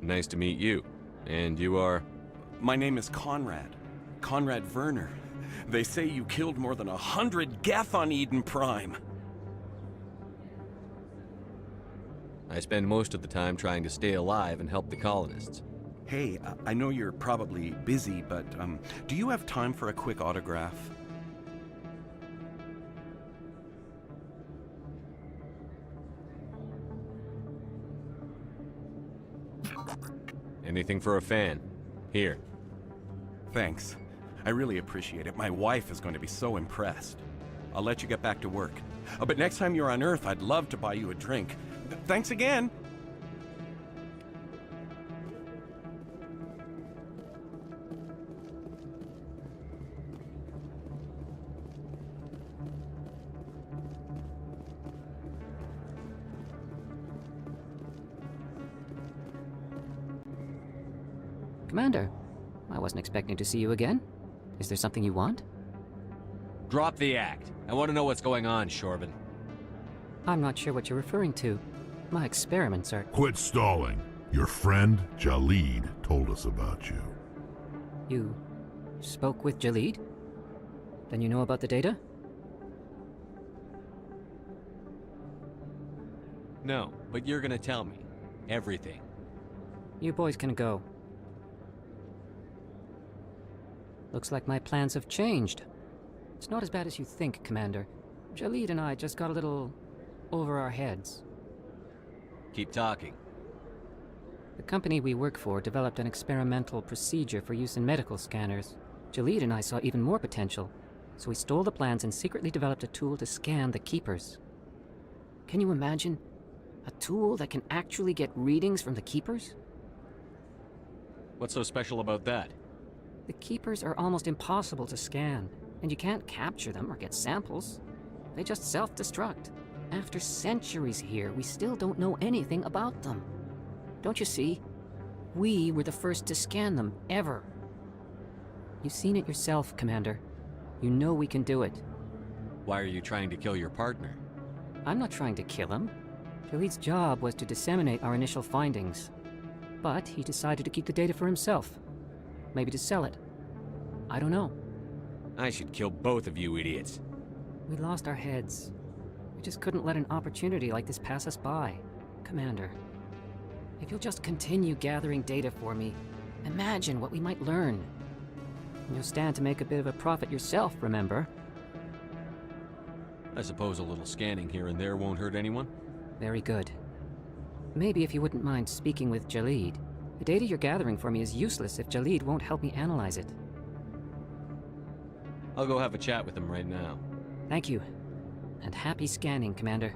Nice to meet you. And you are? My name is Conrad. Conrad Werner. They say you killed more than 100 Geth on Eden Prime. I spend most of the time trying to stay alive and help the colonists. Hey, I know you're probably busy, but do you have time for a quick autograph? Anything for a fan. Here. Thanks. I really appreciate it. My wife is going to be so impressed. I'll let you get back to work. But next time you're on Earth, I'd love to buy you a drink. Thanks again! Commander, I wasn't expecting to see you again. Is there something you want? Drop the act. I want to know what's going on, Shorban. I'm not sure what you're referring to. My experiments are... Quit stalling. Your friend, Jalid, told us about you. You spoke with Jalid? Then you know about the data? No, but you're gonna tell me. Everything. You boys can go. Looks like my plans have changed. It's not as bad as you think, Commander. Jalid and I just got a little over our heads. Keep talking. The company we work for developed an experimental procedure for use in medical scanners. Jalid and I saw even more potential, so we stole the plans and secretly developed a tool to scan the Keepers. Can you imagine? A tool that can actually get readings from the Keepers? What's so special about that? The Keepers are almost impossible to scan, and you can't capture them or get samples. They just self-destruct. After centuries here, we still don't know anything about them. Don't you see? We were the first to scan them, ever. You've seen it yourself, Commander. You know we can do it. Why are you trying to kill your partner? I'm not trying to kill him. Jalid's job was to disseminate our initial findings. But he decided to keep the data for himself. Maybe to sell it. I don't know. I should kill both of you idiots. We lost our heads. We just couldn't let an opportunity like this pass us by. Commander, if you'll just continue gathering data for me, imagine what we might learn. And you'll stand to make a bit of a profit yourself, remember? I suppose a little scanning here and there won't hurt anyone? Very good. Maybe if you wouldn't mind speaking with Jalid. The data you're gathering for me is useless if Jalid won't help me analyze it. I'll go have a chat with him right now. Thank you. And happy scanning, Commander.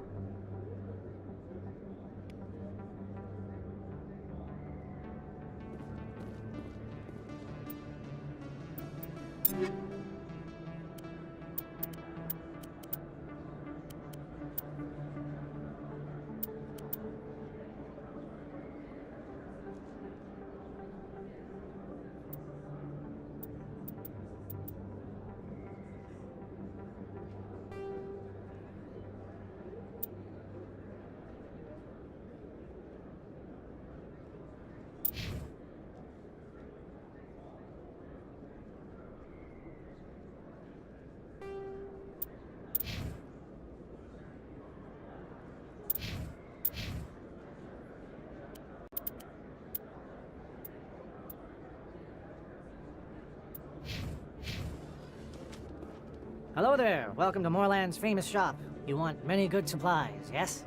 Hello there. Welcome to Moorland's famous shop. You want many good supplies, yes?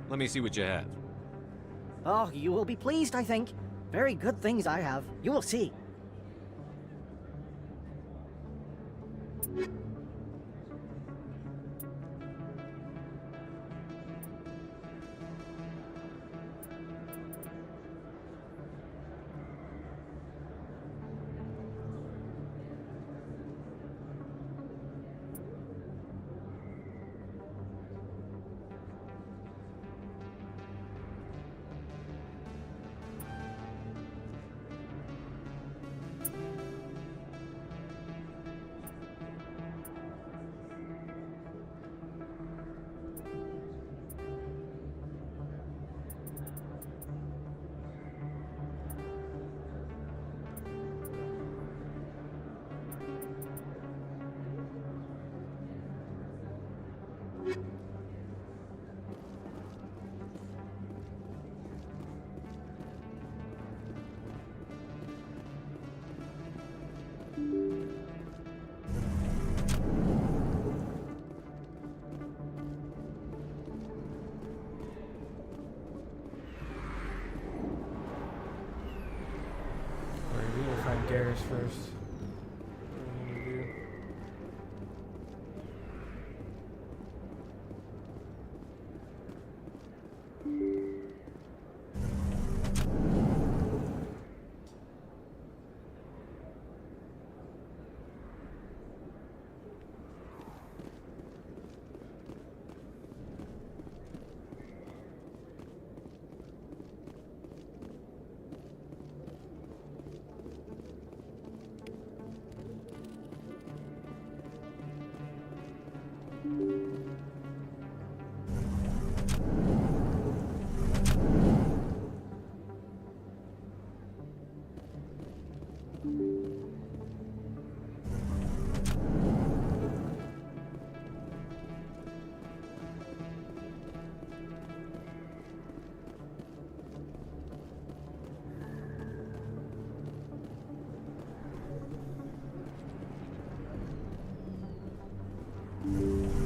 Let me see what you have. Oh, you will be pleased, I think. Very good things I have. You will see. Garrus first. What do we need to do?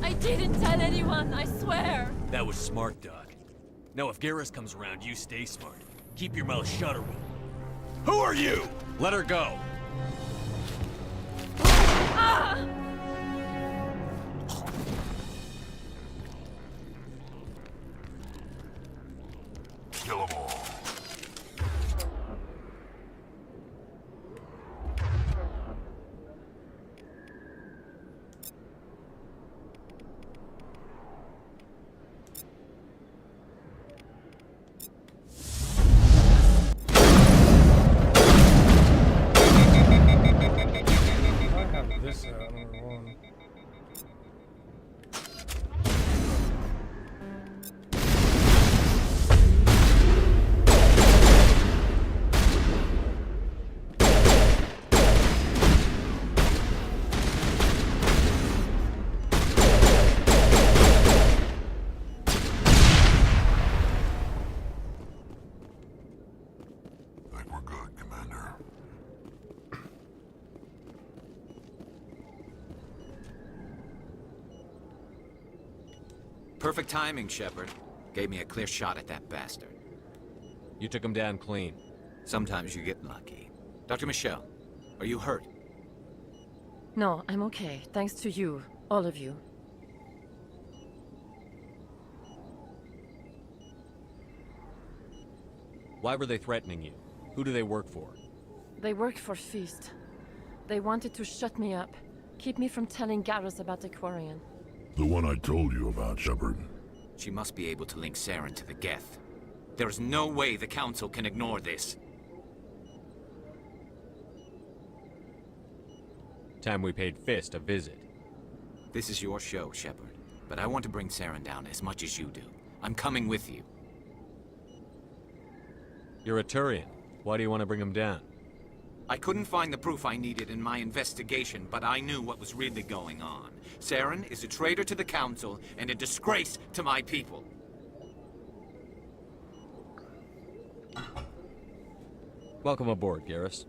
I didn't tell anyone, I swear! That was smart, Doc. Now if Garrus comes around, you stay smart. Keep your mouth shut or we'll... Who are you? Let her go. Ah! Kill 'em all. This number one. Think we're good, Commander. Perfect timing, Shepard. Gave me a clear shot at that bastard. You took him down clean. Sometimes you get lucky. Dr. Michelle, are you hurt? No, I'm okay. Thanks to you. All of you. Why were they threatening you? Who do they work for? They work for Feast. They wanted to shut me up. Keep me from telling Garrus about the Quarian. The one I told you about, Shepard. She must be able to link Saren to the Geth. There is no way the Council can ignore this. Time we paid Fist a visit. This is your show, Shepard. But I want to bring Saren down as much as you do. I'm coming with you. You're a Turian. Why do you want to bring him down? I couldn't find the proof I needed in my investigation, but I knew what was really going on. Saren is a traitor to the Council and a disgrace to my people. Welcome aboard, Garrus.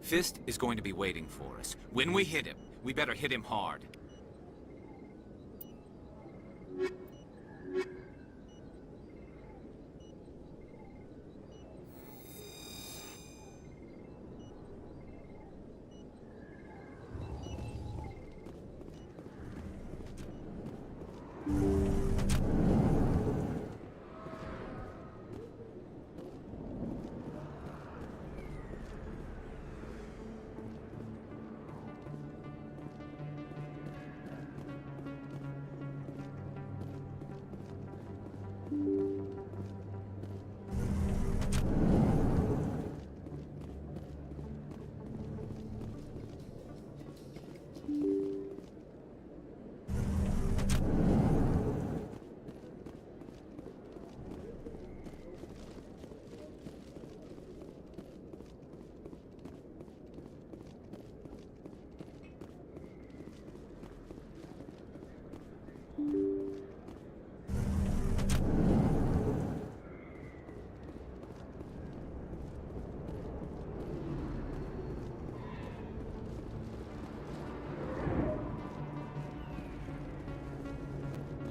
Fist is going to be waiting for us. When we hit him, we better hit him hard.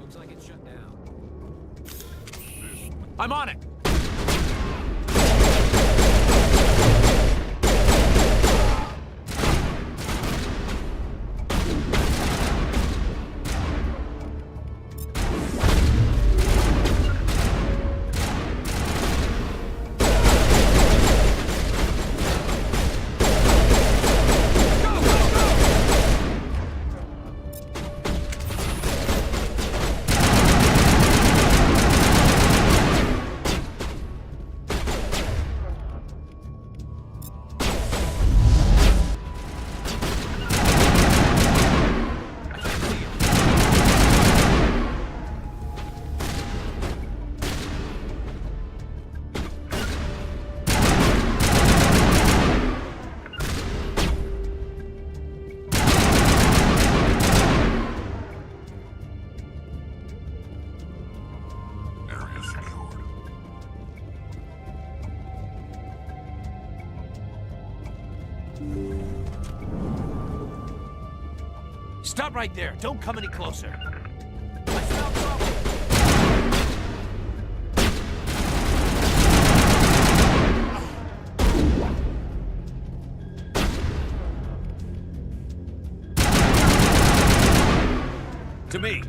Looks like it's shut down. I'm on it! Stop right there. Don't come any closer. To me.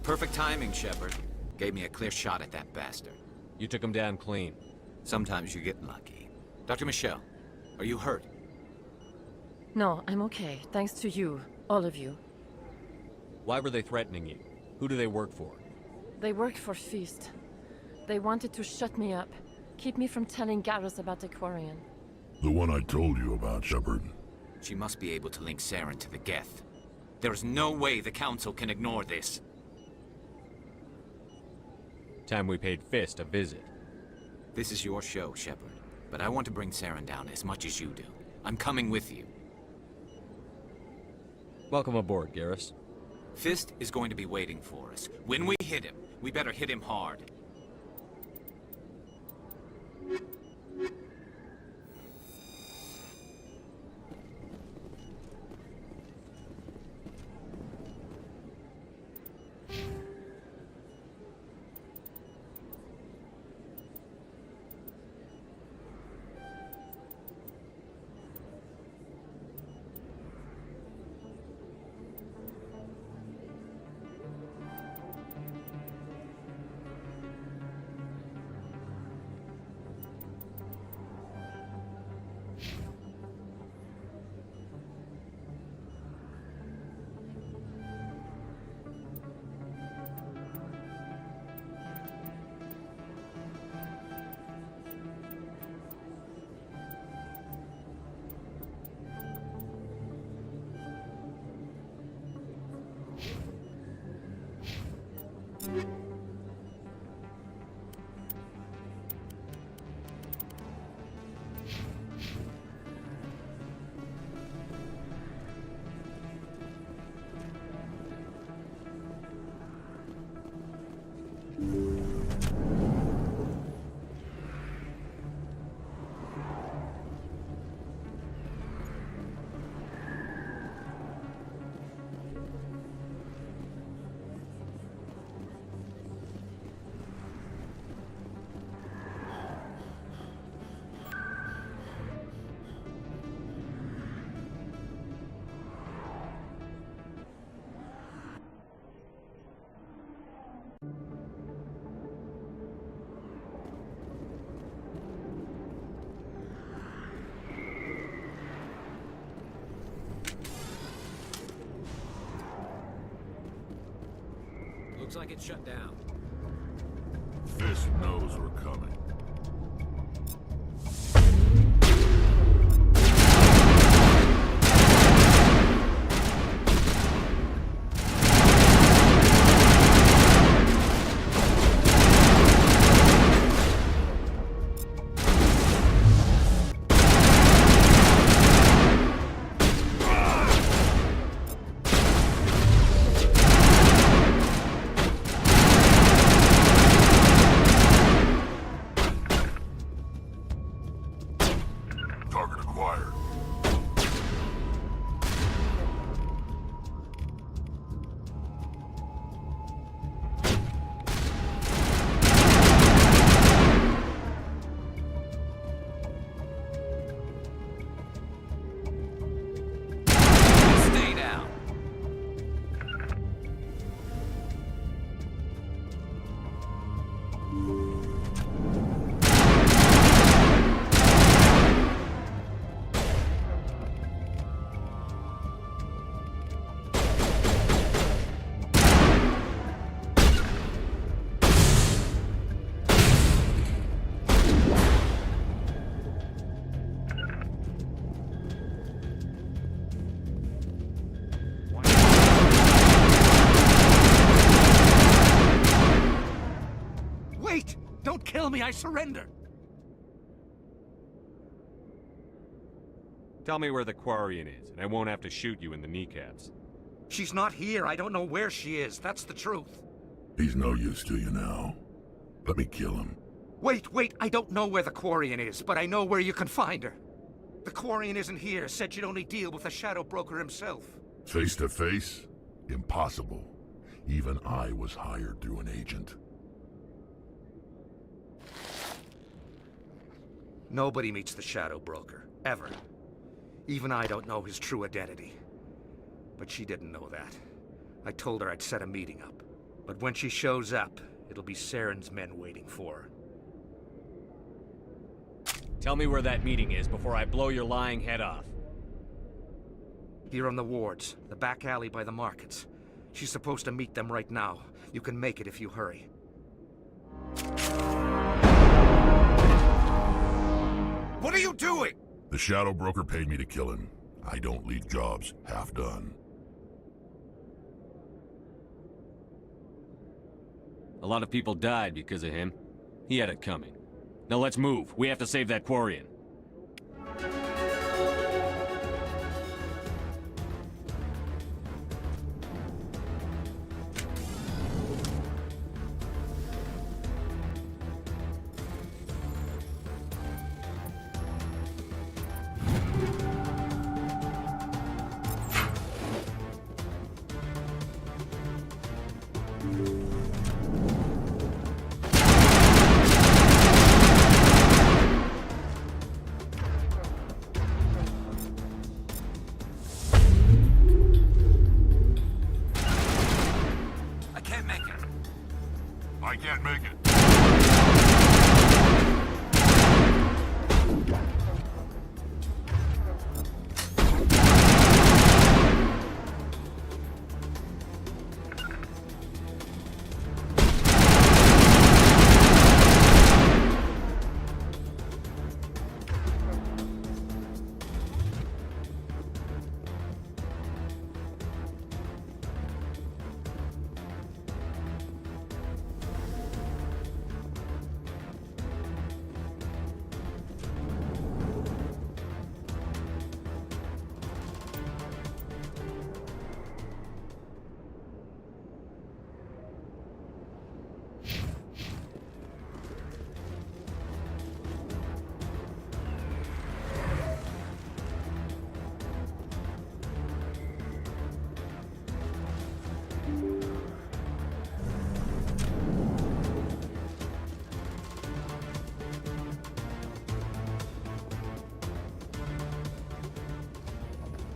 Perfect timing, Shepard. Gave me a clear shot at that bastard. You took him down clean. Sometimes you get lucky. Dr. Michelle, are you hurt? No, I'm okay. Thanks to you. All of you. Why were they threatening you? Who do they work for? They worked for Feast. They wanted to shut me up. Keep me from telling Garrus about the Quarian. The one I told you about, Shepard. She must be able to link Saren to the Geth. There is no way the Council can ignore this. Time we paid Fist a visit. This is your show, Shepard. But I want to bring Saren down as much as you do. I'm coming with you. Welcome aboard, Garrus. Fist is going to be waiting for us. When we hit him, we better hit him hard. Looks like it's shut down. Fist knows we're coming. Target acquired. Stay down. Wait! Don't kill me, I surrender! Tell me where the Quarian is, and I won't have to shoot you in the kneecaps. She's not here, I don't know where she is, that's the truth. He's no use to you now. Let me kill him. Wait, I don't know where the Quarian is, but I know where you can find her. The Quarian isn't here, said she'd only deal with the Shadow Broker himself. Face to face? Impossible. Even I was hired through an agent. Nobody meets the Shadow Broker, ever. Even I don't know his true identity. But she didn't know that. I told her I'd set a meeting up. But when she shows up, it'll be Saren's men waiting for her. Tell me where that meeting is before I blow your lying head off. Here on the wards, the back alley by the markets. She's supposed to meet them right now. You can make it if you hurry. What are you doing? The Shadow Broker paid me to kill him. I don't leave jobs half done. A lot of people died because of him. He had it coming. Now let's move. We have to save that Quarian. I can't make it.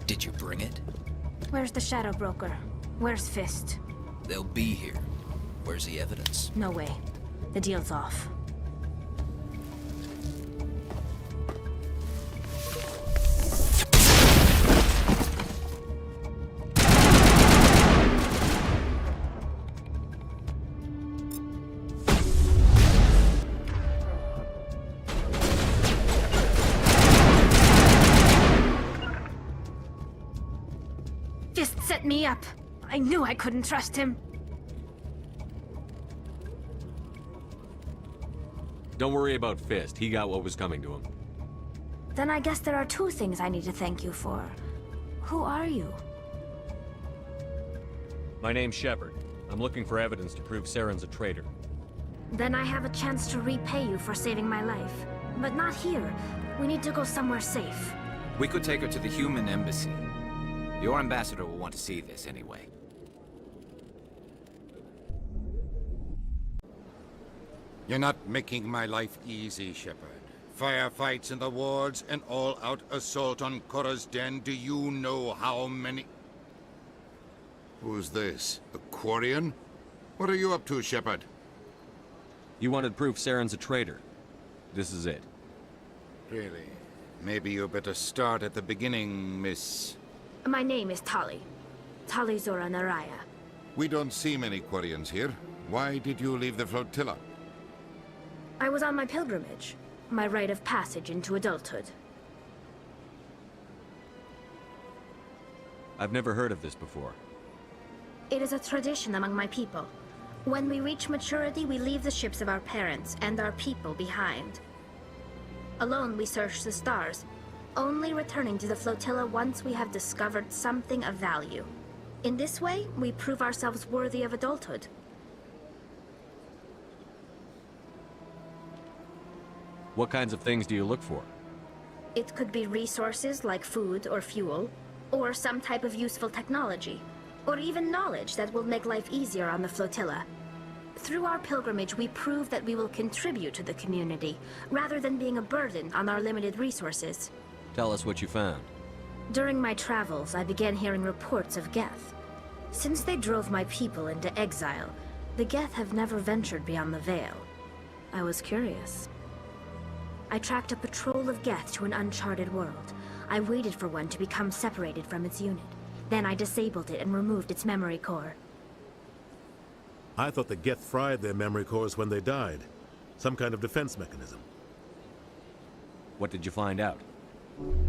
Did you bring it? Where's the Shadow Broker? Where's Fist? They'll be here. Where's the evidence? No way. The deal's off. Fist set me up. I knew I couldn't trust him. Don't worry about Fist. He got what was coming to him. Then I guess there are two things I need to thank you for. Who are you? My name's Shepard. I'm looking for evidence to prove Saren's a traitor. Then I have a chance to repay you for saving my life. But not here. We need to go somewhere safe. We could take her to the human embassy. Your ambassador will want to see this anyway. You're not making my life easy, Shepard. Firefights in the wards, an all-out assault on Korra's den. Do you know how many... Who's this? A Quarian? What are you up to, Shepard? You wanted proof Saren's a traitor. This is it. Really? Maybe you better start at the beginning, Miss... My name is Tali. Tali Zora Naraya. We don't see many Quarians here. Why did you leave the flotilla? I was on my pilgrimage. My rite of passage into adulthood. I've never heard of this before. It is a tradition among my people. When we reach maturity, we leave the ships of our parents and our people behind. Alone, we search the stars, only returning to the flotilla once we have discovered something of value. In this way, we prove ourselves worthy of adulthood. What kinds of things do you look for? It could be resources like food or fuel, or some type of useful technology, or even knowledge that will make life easier on the flotilla. Through our pilgrimage, we prove that we will contribute to the community, rather than being a burden on our limited resources. Tell us what you found. During my travels, I began hearing reports of Geth. Since they drove my people into exile, the Geth have never ventured beyond the Veil. I was curious. I tracked a patrol of Geth to an uncharted world. I waited for one to become separated from its unit. Then I disabled it and removed its memory core. I thought the Geth fried their memory cores when they died. Some kind of defense mechanism. What did you find out?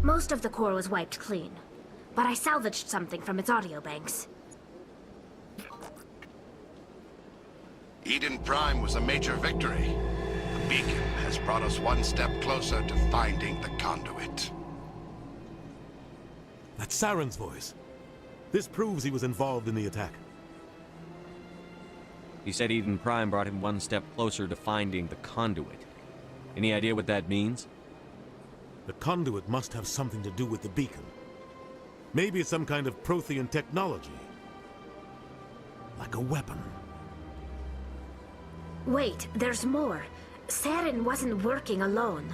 Most of the core was wiped clean, but I salvaged something from its audio banks. Eden Prime was a major victory. The beacon has brought us one step closer to finding the conduit. That's Saren's voice. This proves he was involved in the attack. He said Eden Prime brought him one step closer to finding the conduit. Any idea what that means? The conduit must have something to do with the beacon. Maybe it's some kind of Prothean technology. Like a weapon. Wait, there's more. Saren wasn't working alone.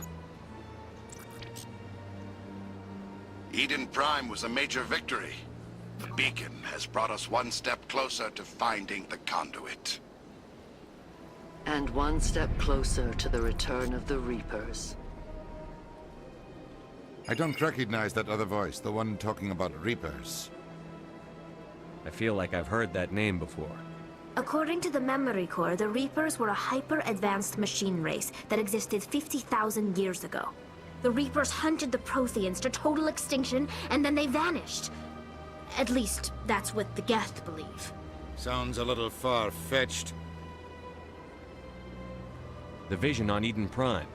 Eden Prime was a major victory. The beacon has brought us one step closer to finding the conduit. And one step closer to the return of the Reapers. I don't recognize that other voice, the one talking about Reapers. I feel like I've heard that name before. According to the memory core, the Reapers were a hyper-advanced machine race that existed 50,000 years ago. The Reapers hunted the Protheans to total extinction, and then they vanished. At least, that's what the Geth believe. Sounds a little far-fetched. The vision on Eden Prime.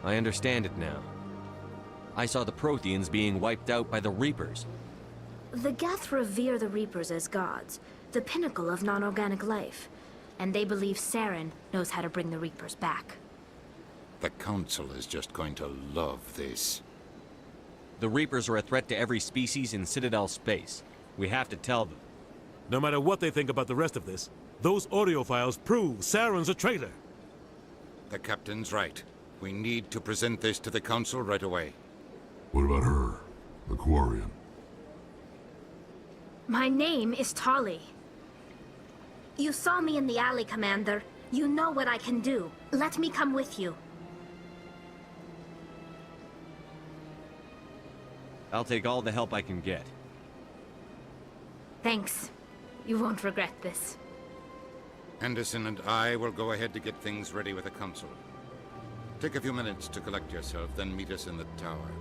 I understand it now. I saw the Protheans being wiped out by the Reapers. The Geth revere the Reapers as gods, the pinnacle of non-organic life. And they believe Saren knows how to bring the Reapers back. The Council is just going to love this. The Reapers are a threat to every species in Citadel space. We have to tell them. No matter what they think about the rest of this, those audio files prove Saren's a traitor. The Captain's right. We need to present this to the Council right away. What about her? The Quarian? My name is Tali. You saw me in the alley, Commander. You know what I can do. Let me come with you. I'll take all the help I can get. Thanks. You won't regret this. Anderson and I will go ahead to get things ready with the Council. Take a few minutes to collect yourself, then meet us in the tower.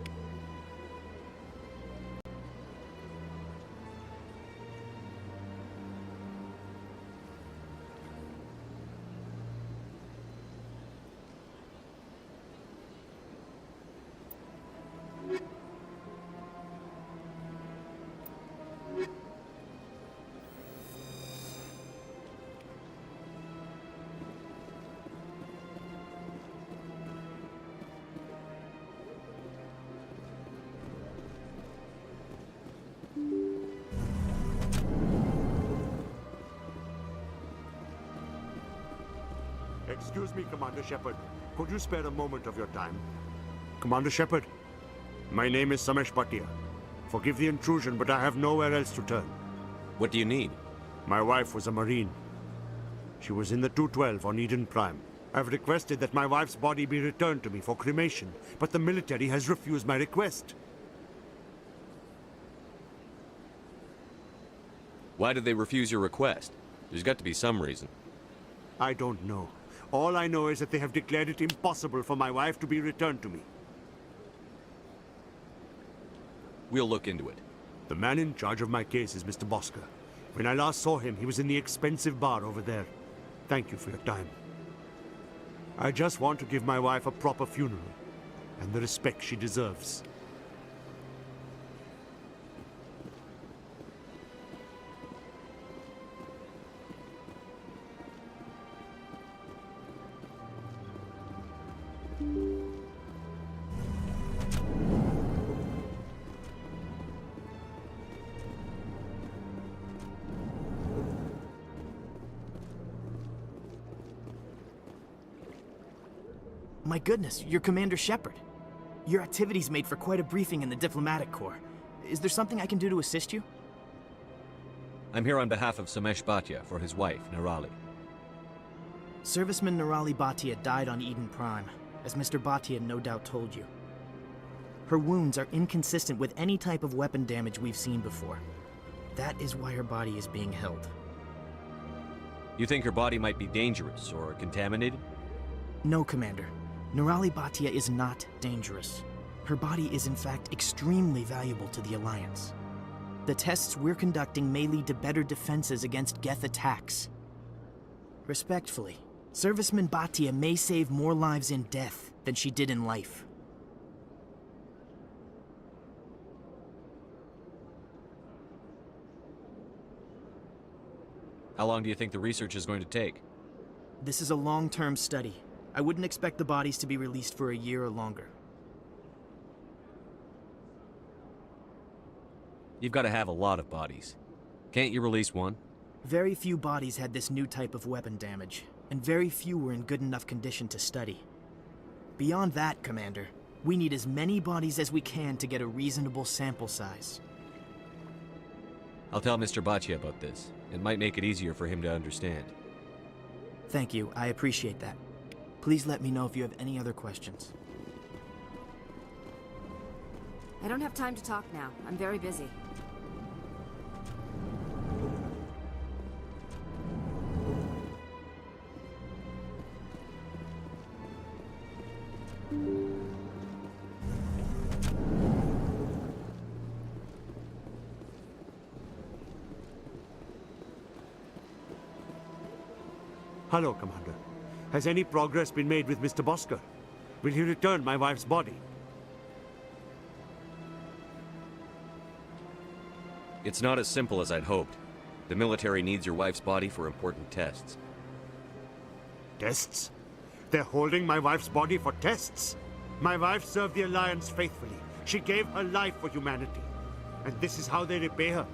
Excuse me, Commander Shepard. Could you spare a moment of your time? Commander Shepard, my name is Samesh Bhatia. Forgive the intrusion, but I have nowhere else to turn. What do you need? My wife was a Marine. She was in the 212 on Eden Prime. I've requested that my wife's body be returned to me for cremation, but the military has refused my request. Why did they refuse your request? There's got to be some reason. I don't know. All I know is that they have declared it impossible for my wife to be returned to me. We'll look into it. The man in charge of my case is Mr. Bosker. When I last saw him, he was in the expensive bar over there. Thank you for your time. I just want to give my wife a proper funeral, and the respect she deserves. My goodness, you're Commander Shepard. Your activities made for quite a briefing in the Diplomatic Corps. Is there something I can do to assist you? I'm here on behalf of Samesh Bhatia for his wife, Nirali. Serviceman Nirali Bhatia died on Eden Prime, as Mr. Bhatia no doubt told you. Her wounds are inconsistent with any type of weapon damage we've seen before. That is why her body is being held. You think her body might be dangerous or contaminated? No, Commander. Nirali Bhatia is not dangerous. Her body is in fact extremely valuable to the Alliance. The tests we're conducting may lead to better defenses against Geth attacks. Respectfully, Serviceman Bhatia may save more lives in death than she did in life. How long do you think the research is going to take? This is a long-term study. I wouldn't expect the bodies to be released for a year or longer. You've got to have a lot of bodies. Can't you release one? Very few bodies had this new type of weapon damage, and very few were in good enough condition to study. Beyond that, Commander, we need as many bodies as we can to get a reasonable sample size. I'll tell Mr. Bhatia about this. It might make it easier for him to understand. Thank you, I appreciate that. Please let me know if you have any other questions. I don't have time to talk now. I'm very busy. Hello, Commander. Has any progress been made with Mr. Bosker? Will he return my wife's body? It's not as simple as I'd hoped. The military needs your wife's body for important tests. Tests? They're holding my wife's body for tests? My wife served the Alliance faithfully. She gave her life for humanity. And this is how they repay her.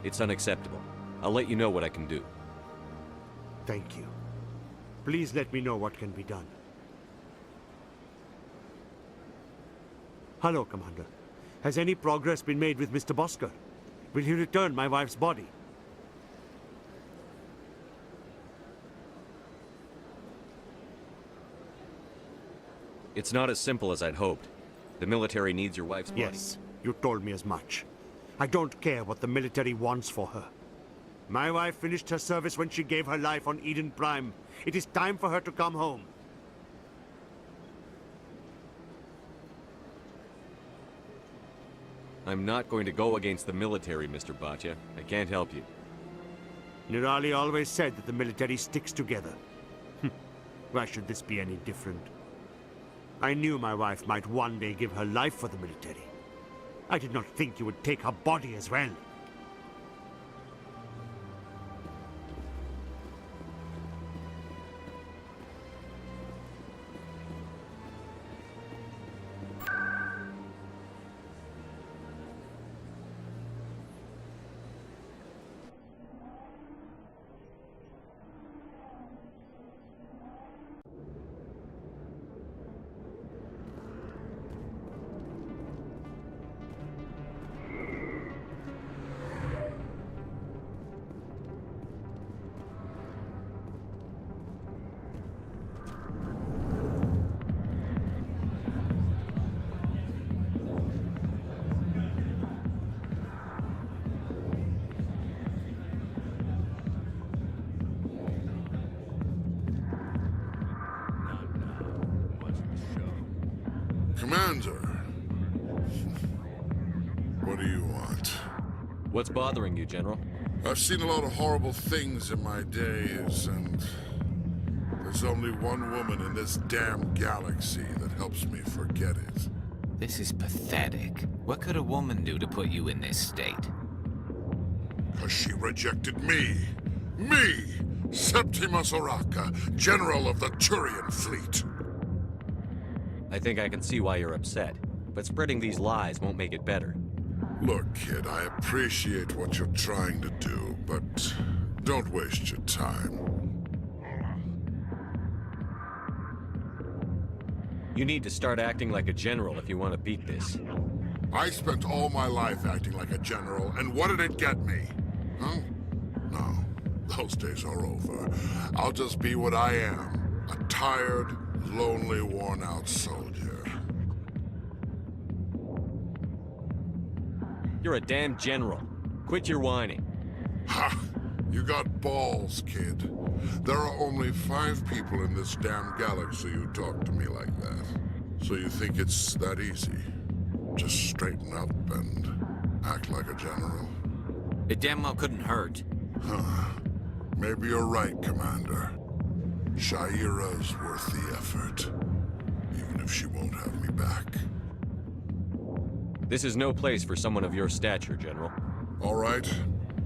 It's unacceptable. I'll let you know what I can do. Thank you. Please let me know what can be done. Hello, Commander. Has any progress been made with Mr. Bosker? Will he return my wife's body? It's not as simple as I'd hoped. The military needs your wife's body. Yes, you told me as much. I don't care what the military wants for her. My wife finished her service when she gave her life on Eden Prime. It is time for her to come home. I'm not going to go against the military, Mr. Bhatia. I can't help you. Nirali always said that the military sticks together. Why should this be any different? I knew my wife might one day give her life for the military. I did not think you would take her body as well. Commander. What do you want? What's bothering you, General? I've seen a lot of horrible things in my days, and there's only one woman in this damn galaxy that helps me forget it. This is pathetic. What could a woman do to put you in this state? 'Cause she rejected me. Me! Septimus Oraka, General of the Turian Fleet. I think I can see why you're upset, but spreading these lies won't make it better. Look, kid, I appreciate what you're trying to do, but don't waste your time. You need to start acting like a general if you want to beat this. I spent all my life acting like a general, and what did it get me? Huh? No, those days are over. I'll just be what I am, a tired, lonely, worn-out soldier. You're a damn general. Quit your whining. Ha! You got balls, kid. There are only 5 people in this damn galaxy who talk to me like that. So you think it's that easy? Just straighten up and act like a general? It damn well couldn't hurt. Huh. Maybe you're right, Commander. Shaira's worth the effort. Even if she won't have me back. This is no place for someone of your stature, General. All right.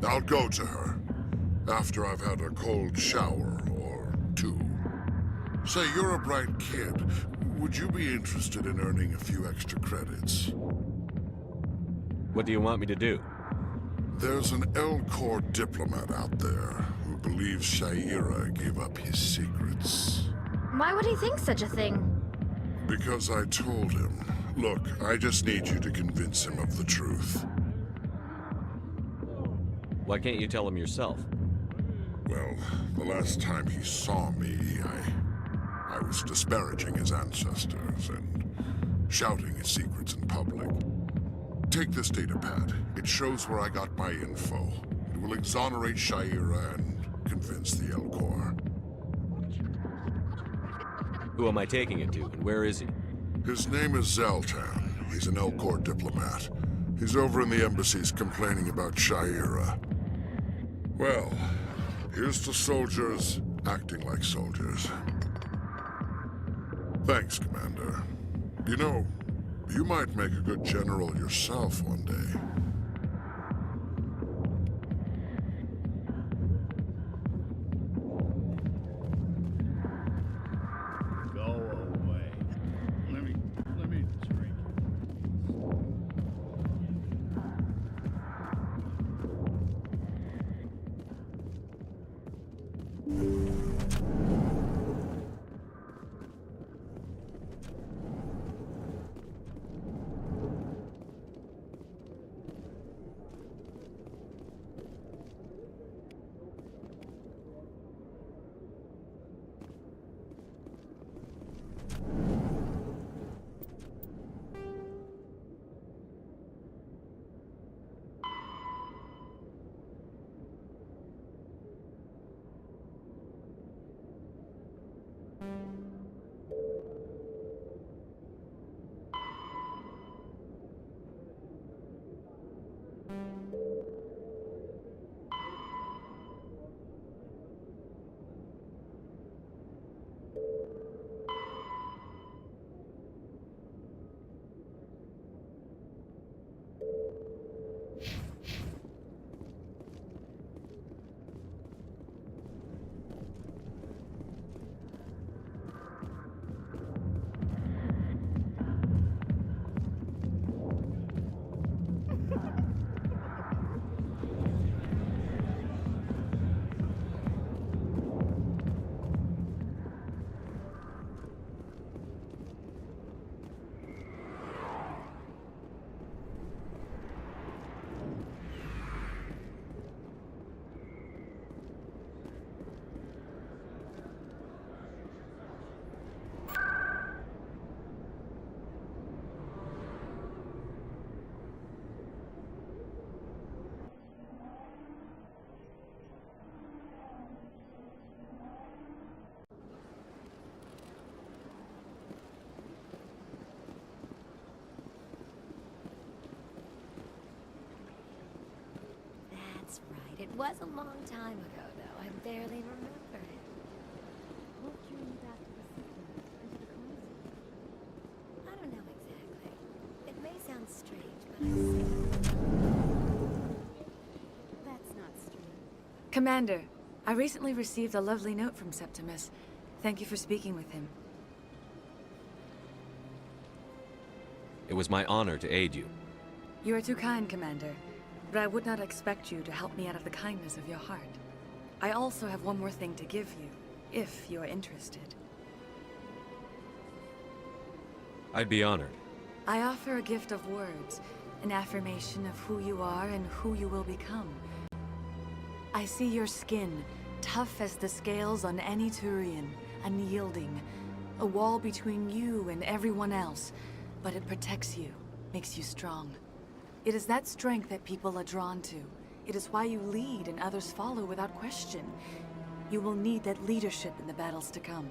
I'll go to her. After I've had a cold shower or 2. Say, you're a bright kid. Would you be interested in earning a few extra credits? What do you want me to do? There's an L-Corps diplomat out there who believes Shaira gave up his secrets. Why would he think such a thing? Because I told him. Look, I just need you to convince him of the truth. Why can't you tell him yourself? Well, the last time he saw me, I was disparaging his ancestors and shouting his secrets in public. Take this datapad. It shows where I got my info. It will exonerate Shaira and convince the L-Corps. Who am I taking it to, and where is he? His name is Zoltan. He's an L-Corps diplomat. He's over in the embassies complaining about Shaira. Well, here's to soldiers acting like soldiers. Thanks, Commander. You know, you might make a good general yourself one day. It was a long time ago, though. I barely remember it. What drew you back to the system and to the council? I don't know exactly. It may sound strange, but I That's not strange. Commander, I recently received a lovely note from Septimus. Thank you for speaking with him. It was my honor to aid you. You are too kind, Commander. But I would not expect you to help me out of the kindness of your heart. I also have one more thing to give you, if you are interested. I'd be honored. I offer a gift of words, an affirmation of who you are and who you will become. I see your skin, tough as the scales on any Turian, unyielding, a wall between you and everyone else, but it protects you, makes you strong. It is that strength that people are drawn to. It is why you lead and others follow without question. You will need that leadership in the battles to come.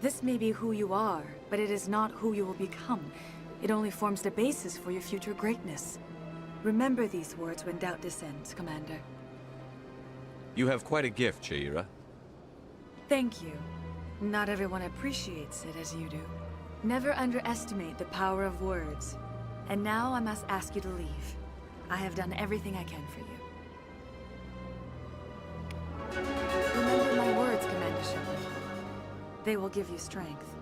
This may be who you are, but it is not who you will become. It only forms the basis for your future greatness. Remember these words when doubt descends, Commander. You have quite a gift, Shaira. Thank you. Not everyone appreciates it as you do. Never underestimate the power of words. And now I must ask you to leave. I have done everything I can for you. Remember my words, Commander Shepard. They will give you strength.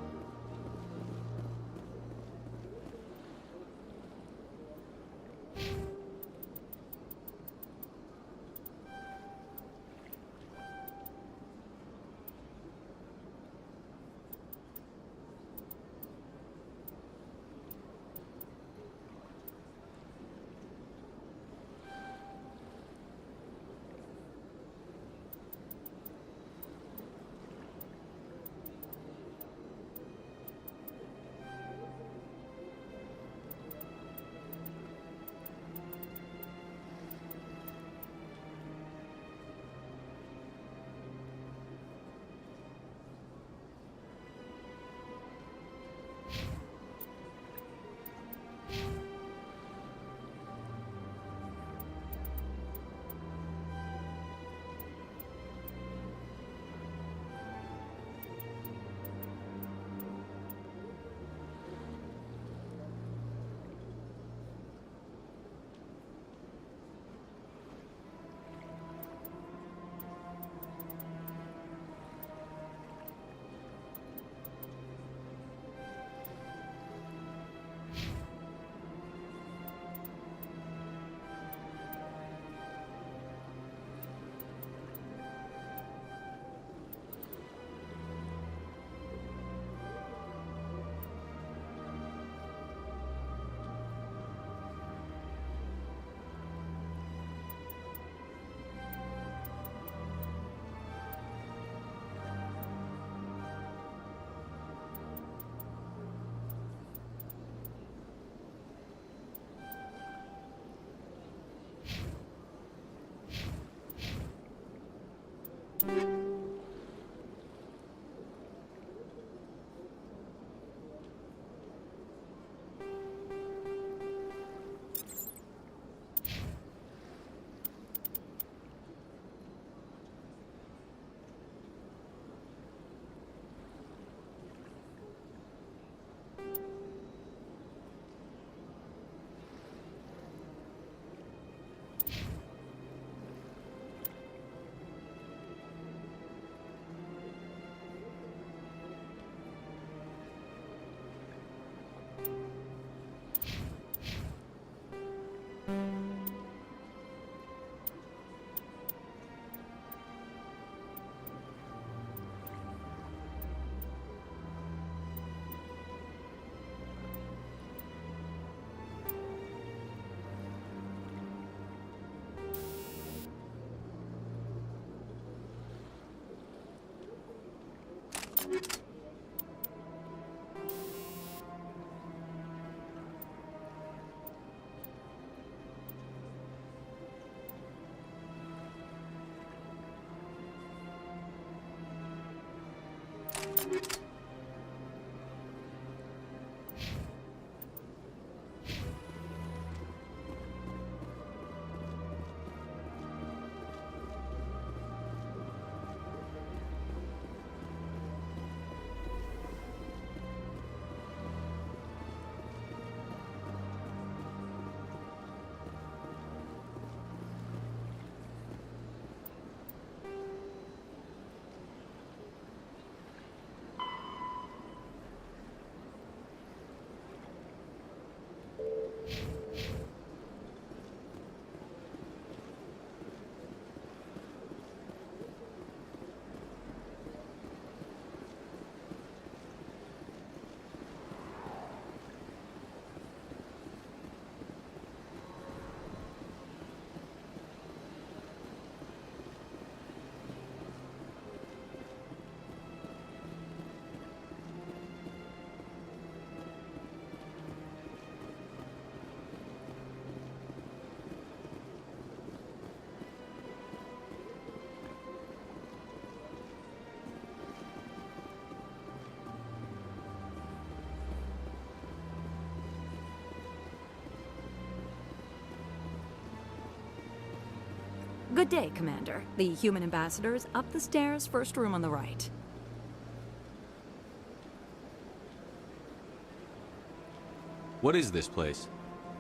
Good day, Commander. The human ambassador is up the stairs, first room on the right. What is this place?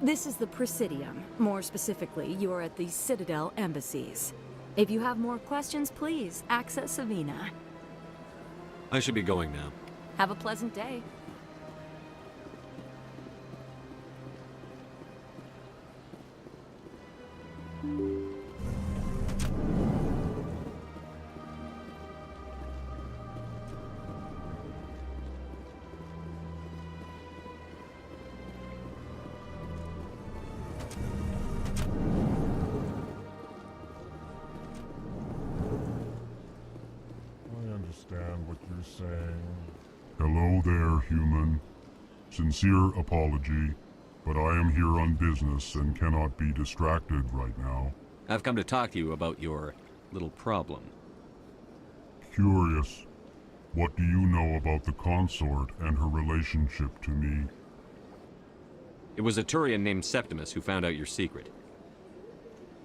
This is the Presidium. More specifically, you are at the Citadel embassies. If you have more questions, please access Savina. I should be going now. Have a pleasant day. I understand what you're saying. Hello there, human. Sincere apology, but I am here on business and cannot be distracted right now. I've come to talk to you about your little problem. Curious. What do you know about the consort and her relationship to me? It was a Turian named Septimus who found out your secret.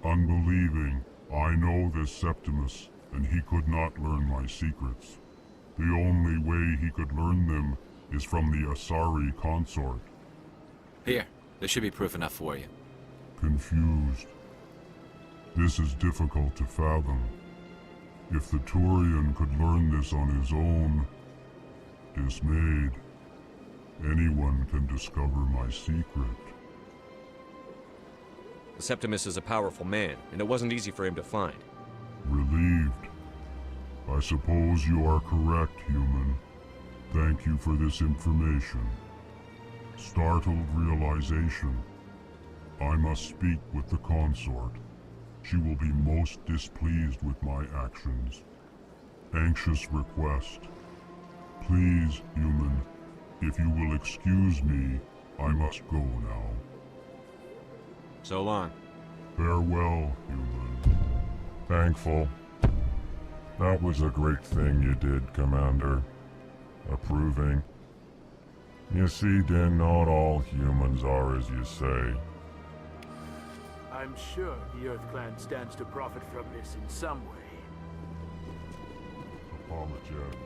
Unbelieving. I know this Septimus, and he could not learn my secrets. The only way he could learn them is from the Asari consort. Here, there should be proof enough for you. Confused. This is difficult to fathom. If the Turian could learn this on his own, dismayed, anyone can discover my secret. Septimus is a powerful man, and it wasn't easy for him to find. Relieved. I suppose you are correct, human. Thank you for this information. Startled realization. I must speak with the consort. She will be most displeased with my actions. Anxious request. Please, human, if you will excuse me, I must go now. So long. Farewell, human. Thankful. That was a great thing you did, Commander. Approving. You see, Din, not all humans are as you say. I'm sure the Earth Clan stands to profit from this in some way. Apologetic.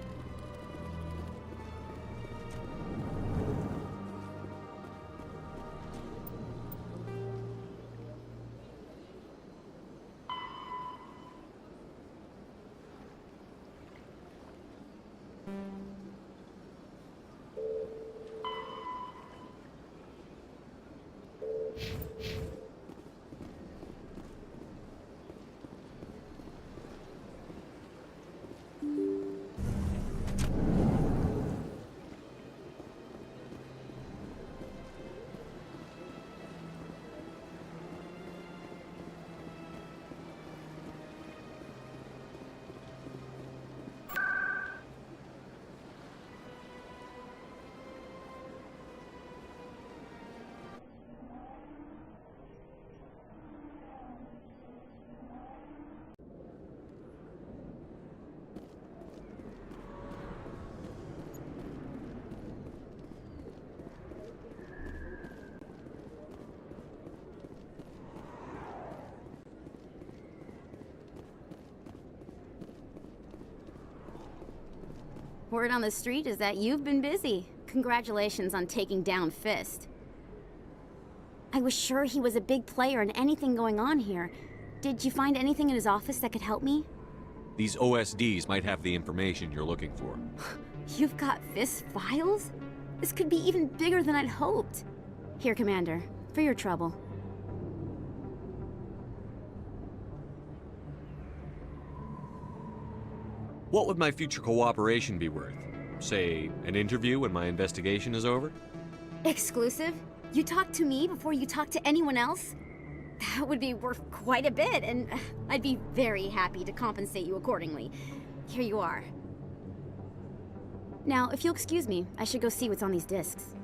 Word on the street is that you've been busy. Congratulations on taking down Fist. I was sure he was a big player in anything going on here. Did you find anything in his office that could help me? These OSDs might have the information you're looking for. You've got Fist files? This could be even bigger than I'd hoped. Here, Commander, for your trouble. What would my future cooperation be worth? Say, an interview when my investigation is over? Exclusive? You talk to me before you talk to anyone else? That would be worth quite a bit, and I'd be very happy to compensate you accordingly. Here you are. Now, if you'll excuse me, I should go see what's on these discs.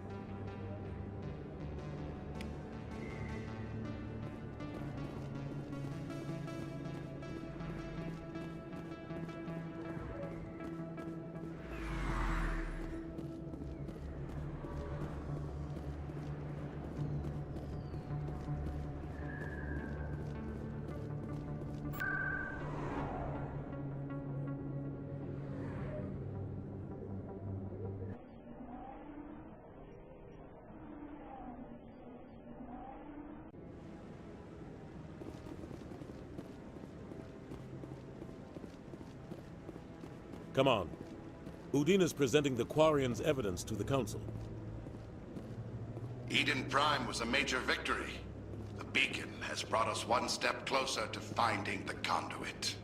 Come on. Udina's presenting the Quarians' evidence to the Council. Eden Prime was a major victory. The beacon has brought us one step closer to finding the conduit.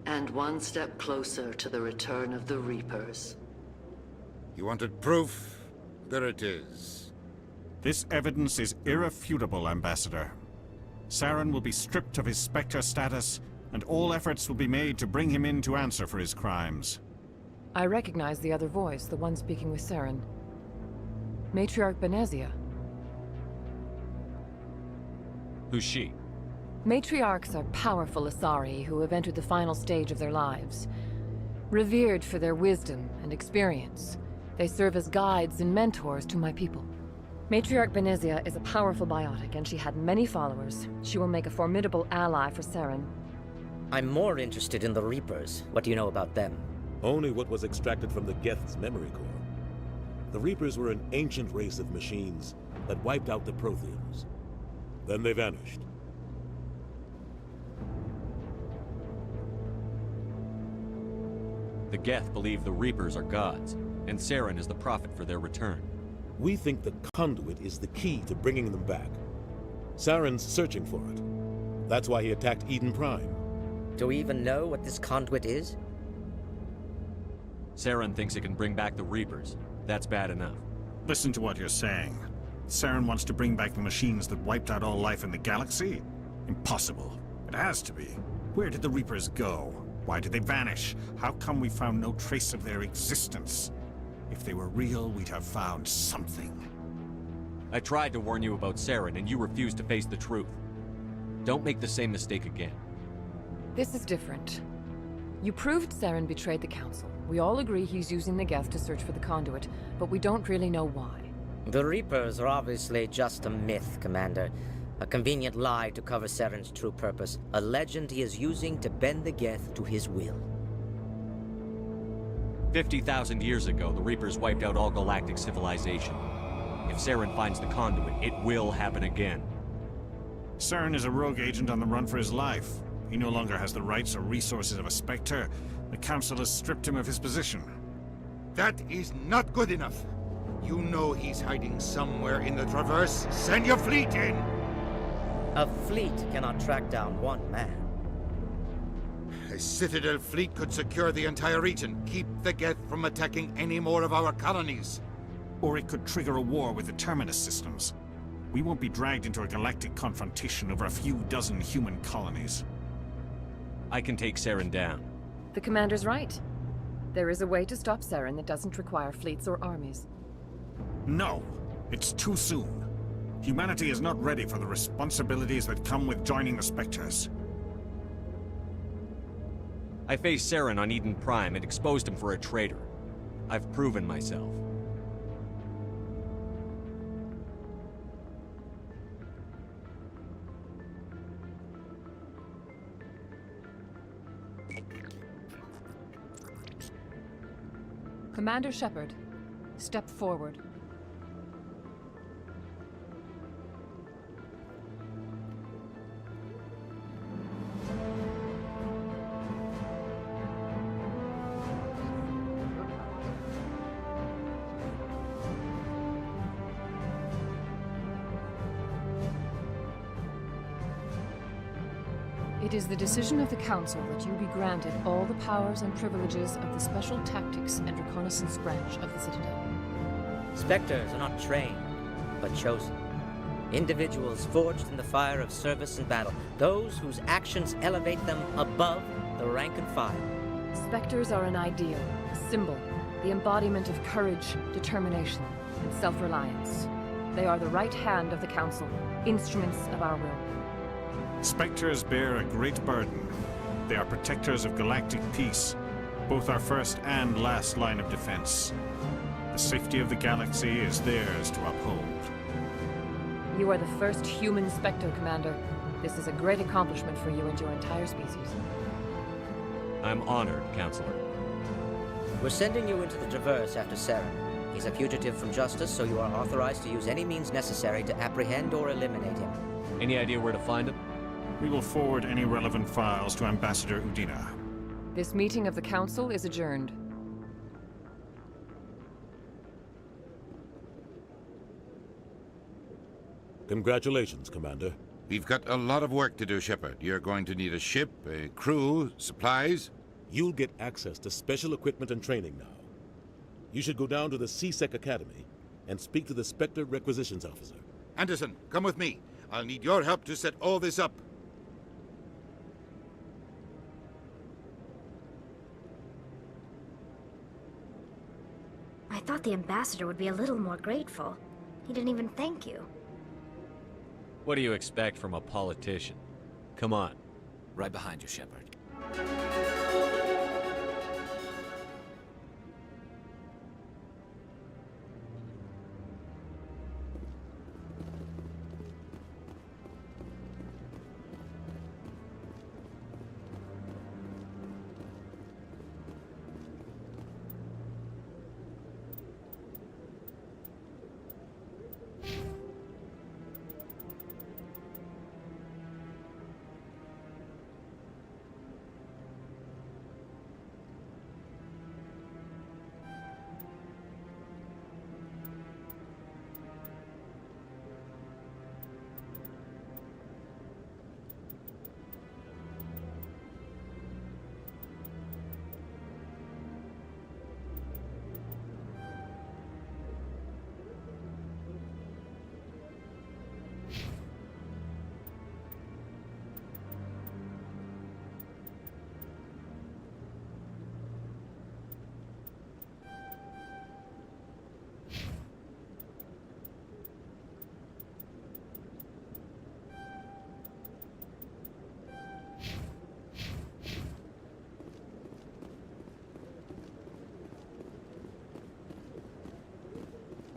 And one step closer to the return of the Reapers. You wanted proof? There it is. This evidence is irrefutable, Ambassador. Saren will be stripped of his Spectre status, and all efforts will be made to bring him in to answer for his crimes. I recognize the other voice, the one speaking with Saren. Matriarch Benezia. Who's she? Matriarchs are powerful Asari who have entered the final stage of their lives. Revered for their wisdom and experience, they serve as guides and mentors to my people. Matriarch Benezia is a powerful biotic, and she had many followers. She will make a formidable ally for Saren. I'm more interested in the Reapers. What do you know about them? Only what was extracted from the Geth's memory core. The Reapers were an ancient race of machines that wiped out the Protheans. Then they vanished. The Geth believe the Reapers are gods, and Saren is the prophet for their return. We think the conduit is the key to bringing them back. Saren's searching for it. That's why he attacked Eden Prime. Do we even know what this conduit is? Saren thinks it can bring back the Reapers. That's bad enough. Listen to what you're saying. Saren wants to bring back the machines that wiped out all life in the galaxy? Impossible. It has to be. Where did the Reapers go? Why did they vanish? How come we found no trace of their existence? If they were real, we'd have found something. I tried to warn you about Saren, and you refused to face the truth. Don't make the same mistake again. This is different. You proved Saren betrayed the Council. We all agree he's using the Geth to search for the conduit, but we don't really know why. The Reapers are obviously just a myth, Commander. A convenient lie to cover Saren's true purpose. A legend he is using to bend the Geth to his will. 50,000 years ago, the Reapers wiped out all galactic civilization. If Saren finds the conduit, it will happen again. Saren is a rogue agent on the run for his life. He no longer has the rights or resources of a Spectre. The Council has stripped him of his position. That is not good enough. You know he's hiding somewhere in the Traverse. Send your fleet in! A fleet cannot track down one man. A Citadel fleet could secure the entire region, keep the Geth from attacking any more of our colonies. Or it could trigger a war with the Terminus systems. We won't be dragged into a galactic confrontation over a few dozen human colonies. I can take Saren down. The Commander's right. There is a way to stop Saren that doesn't require fleets or armies. No, it's too soon. Humanity is not ready for the responsibilities that come with joining the Spectres. I faced Saren on Eden Prime and exposed him for a traitor. I've proven myself. Commander Shepard, step forward. It is the decision of the Council that you be granted all the powers and privileges of the Special Tactics and Reconnaissance branch of the Citadel. Spectres are not trained, but chosen. Individuals forged in the fire of service and battle. Those whose actions elevate them above the rank and file. Spectres are an ideal, a symbol, the embodiment of courage, determination, and self-reliance. They are the right hand of the Council, instruments of our will. Spectres bear a great burden. They are protectors of galactic peace, both our first and last line of defense. The safety of the galaxy is theirs to uphold. You are the first human Spectre, Commander. This is a great accomplishment for you and your entire species. I'm honored, Counselor. We're sending you into the Traverse after Saren. He's a fugitive from justice, so you are authorized to use any means necessary to apprehend or eliminate him. Any idea where to find him? We will forward any relevant files to Ambassador Udina. This meeting of the Council is adjourned. Congratulations, Commander. We've got a lot of work to do, Shepard. You're going to need a ship, a crew, supplies. You'll get access to special equipment and training now. You should go down to the C-Sec Academy and speak to the Spectre Requisitions Officer. Anderson, come with me. I'll need your help to set all this up. I thought the ambassador would be a little more grateful. He didn't even thank you. What do you expect from a politician? Come on. Right behind you, Shepard.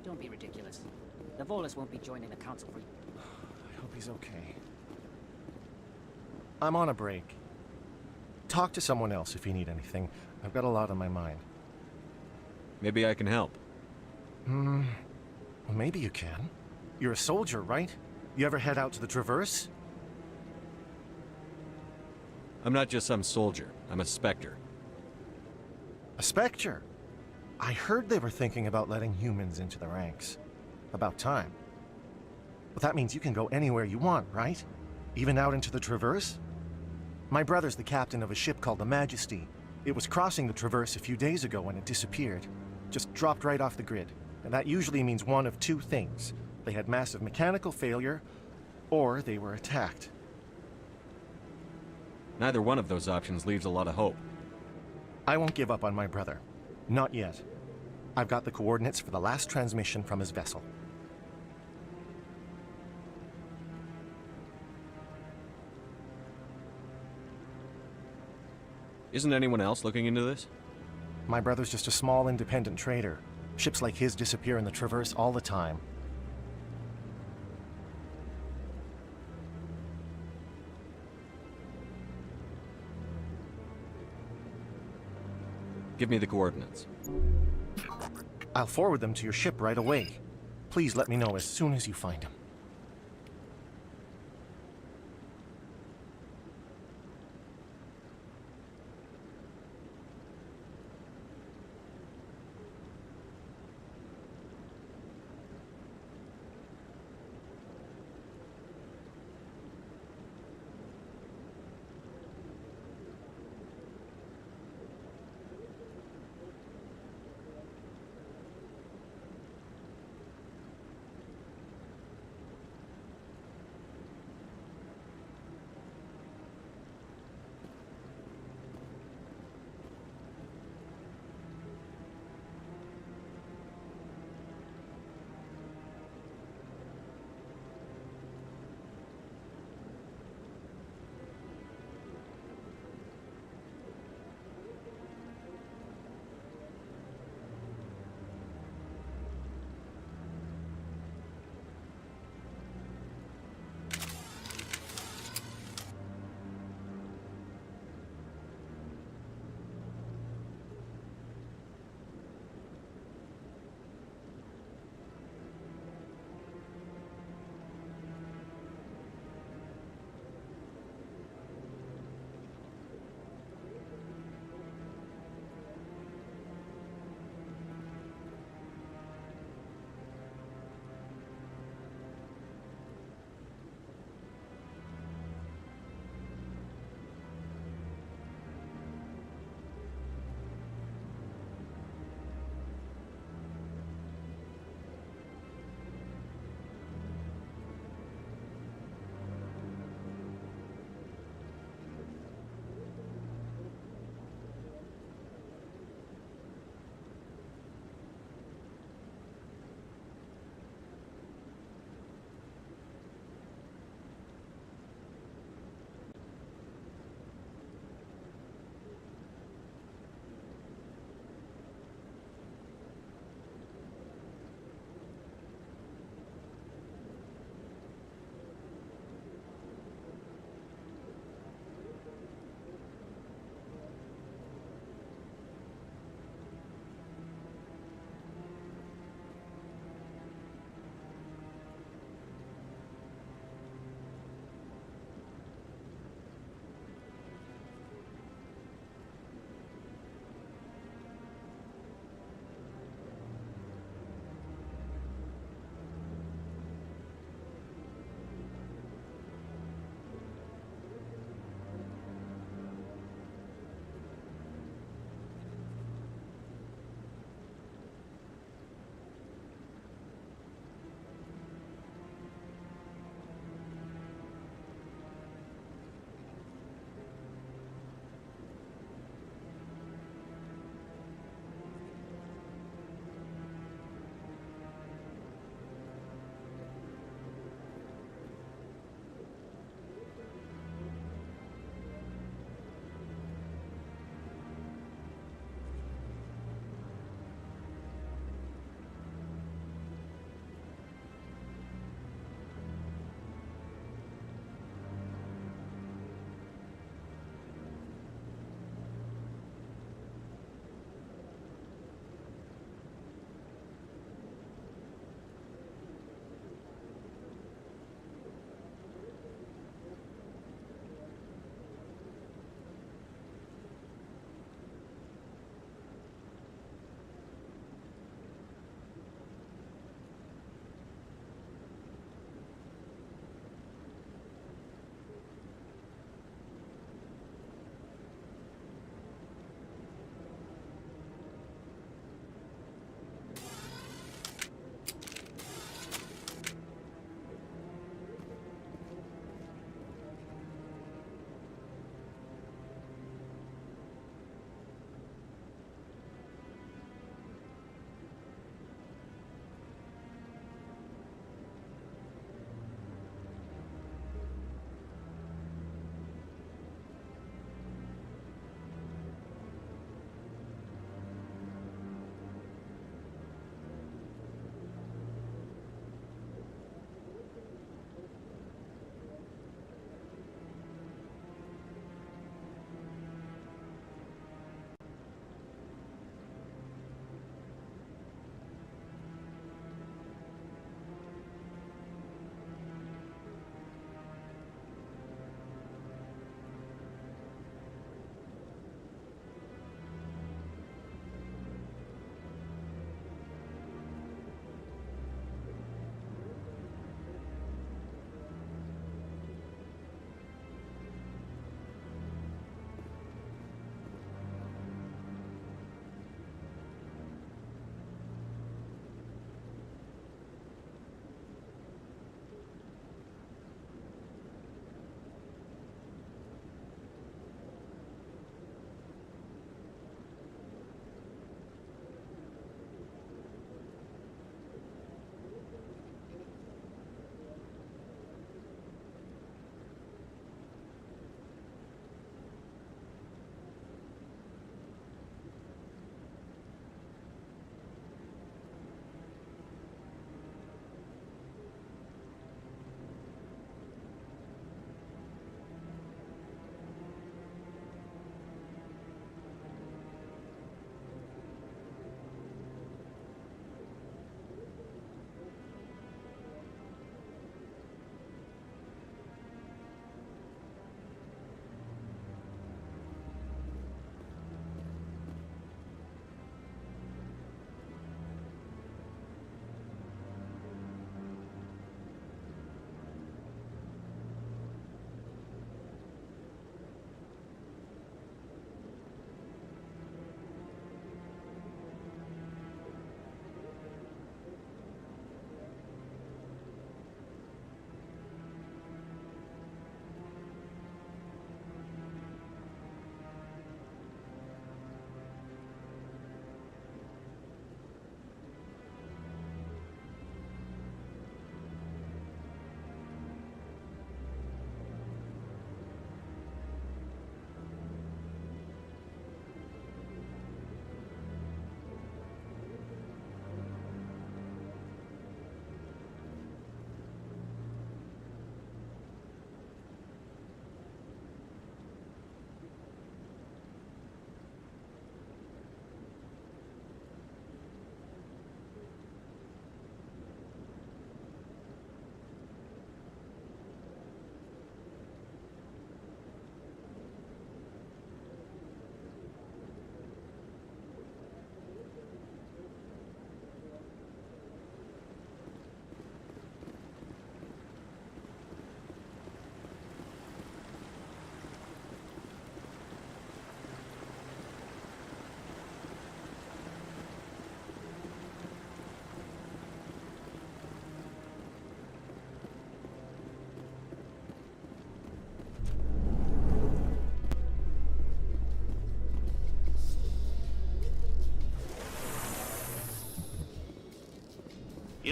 Don't be ridiculous. The Volus won't be joining the Council for... I hope he's okay. I'm on a break. Talk to someone else if you need anything. I've got a lot on my mind. Maybe I can help. Well, maybe you can. You're a soldier, right? You ever head out to the Traverse? I'm not just some soldier. I'm a Spectre. A Spectre? I heard they were thinking about letting humans into the ranks. About time. But that means you can go anywhere you want, right? Even out into the Traverse? My brother's the captain of a ship called the Majesty. It was crossing the Traverse a few days ago when it disappeared. Just dropped right off the grid. And that usually means one of two things. They had massive mechanical failure, or they were attacked. Neither one of those options leaves a lot of hope. I won't give up on my brother. Not yet. I've got the coordinates for the last transmission from his vessel. Isn't anyone else looking into this? My brother's just a small independent trader. Ships like his disappear in the Traverse all the time. Give me the coordinates. I'll forward them to your ship right away. Please let me know as soon as you find them.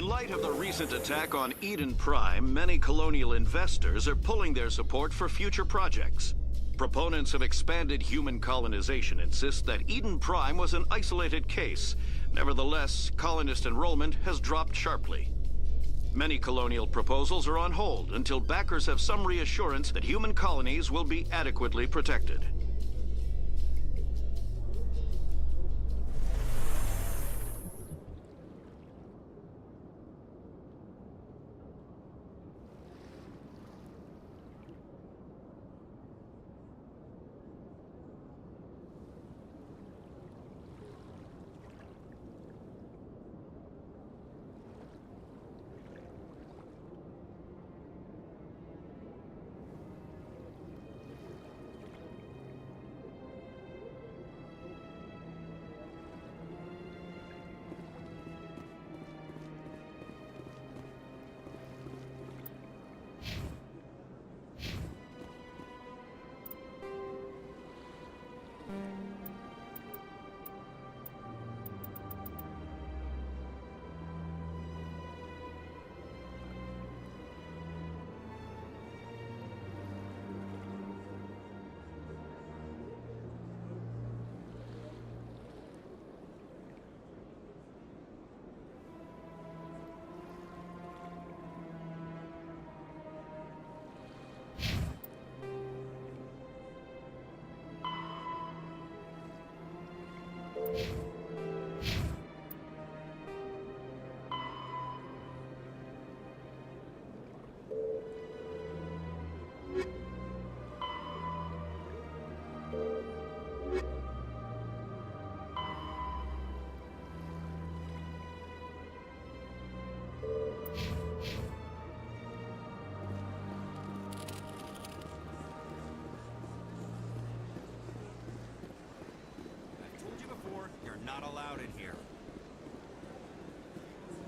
In light of the recent attack on Eden Prime, many colonial investors are pulling their support for future projects. Proponents of expanded human colonization insist that Eden Prime was an isolated case. Nevertheless, colonist enrollment has dropped sharply. Many colonial proposals are on hold until backers have some reassurance that human colonies will be adequately protected. Not allowed in here.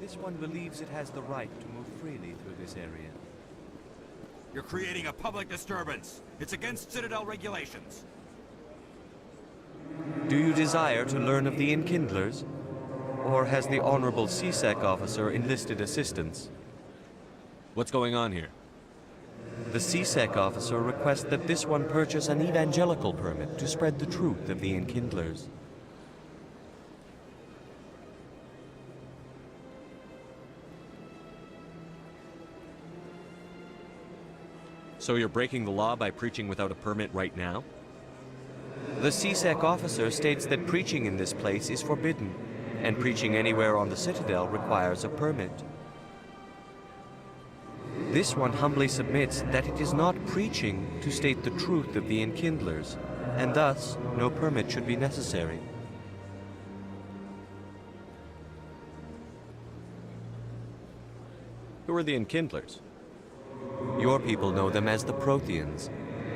This one believes it has the right to move freely through this area. You're creating a public disturbance. It's against Citadel regulations. Do you desire to learn of the Enkindlers? Or has the Honorable CSEC officer enlisted assistance? What's going on here? The CSEC officer requests that this one purchase an evangelical permit to spread the truth of the Enkindlers. So you're breaking the law by preaching without a permit right now? The CSEC officer states that preaching in this place is forbidden, and preaching anywhere on the Citadel requires a permit. This one humbly submits that it is not preaching to state the truth of the Enkindlers, and thus no permit should be necessary. Who are the Enkindlers? Your people know them as the Protheans.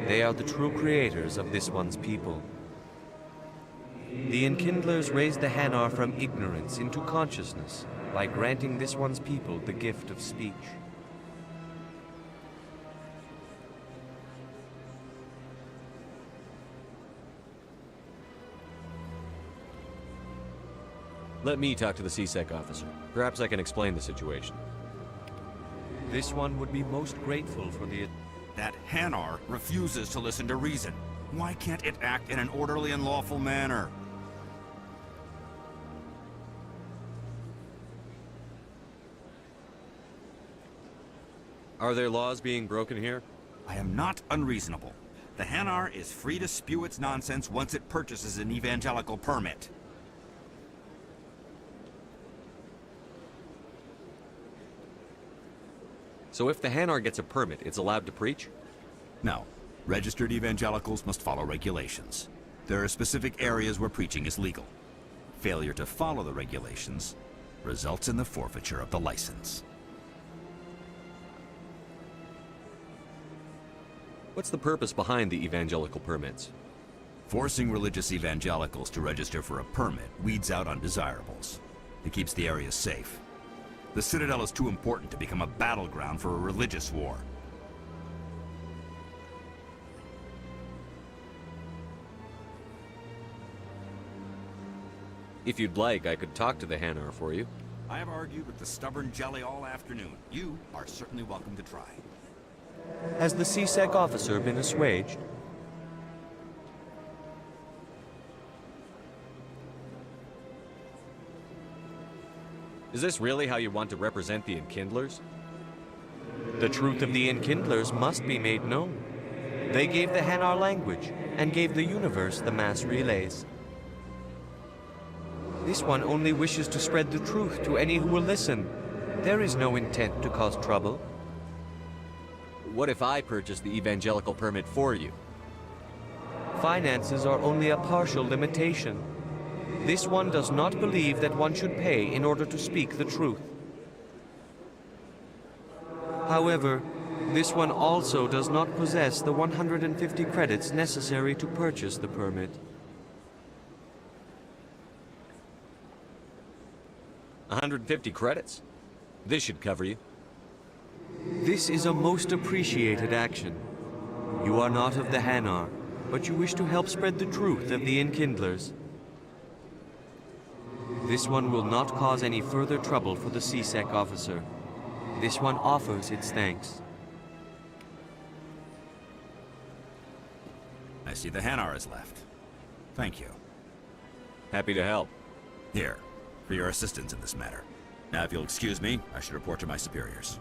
They are the true creators of this one's people. The Enkindlers raised the Hanar from ignorance into consciousness by granting this one's people the gift of speech. Let me talk to the CSEC officer. Perhaps I can explain the situation. This one would be most grateful for the... That Hanar refuses to listen to reason. Why can't it act in an orderly and lawful manner? Are there laws being broken here? I am not unreasonable. The Hanar is free to spew its nonsense once it purchases an evangelical permit. So if the Hanar gets a permit, it's allowed to preach? No. Registered evangelicals must follow regulations. There are specific areas where preaching is legal. Failure to follow the regulations results in the forfeiture of the license. What's the purpose behind the evangelical permits? Forcing religious evangelicals to register for a permit weeds out undesirables. It keeps the area safe. The Citadel is too important to become a battleground for a religious war. If you'd like, I could talk to the Hanar for you. I have argued with the stubborn jelly all afternoon. You are certainly welcome to try. Has the C-Sec officer been assuaged? Is this really how you want to represent the Enkindlers? The truth of the Enkindlers must be made known. They gave the Hanar language, and gave the universe the mass relays. This one only wishes to spread the truth to any who will listen. There is no intent to cause trouble. What if I purchase the evangelical permit for you? Finances are only a partial limitation. This one does not believe that one should pay in order to speak the truth. However, this one also does not possess the 150 credits necessary to purchase the permit. 150 credits? This should cover you. This is a most appreciated action. You are not of the Hanar, but you wish to help spread the truth of the Enkindlers. This one will not cause any further trouble for the C-Sec officer. This one offers its thanks. I see the Hanar is left. Thank you. Happy to help. Here, for your assistance in this matter. Now, if you'll excuse me, I should report to my superiors.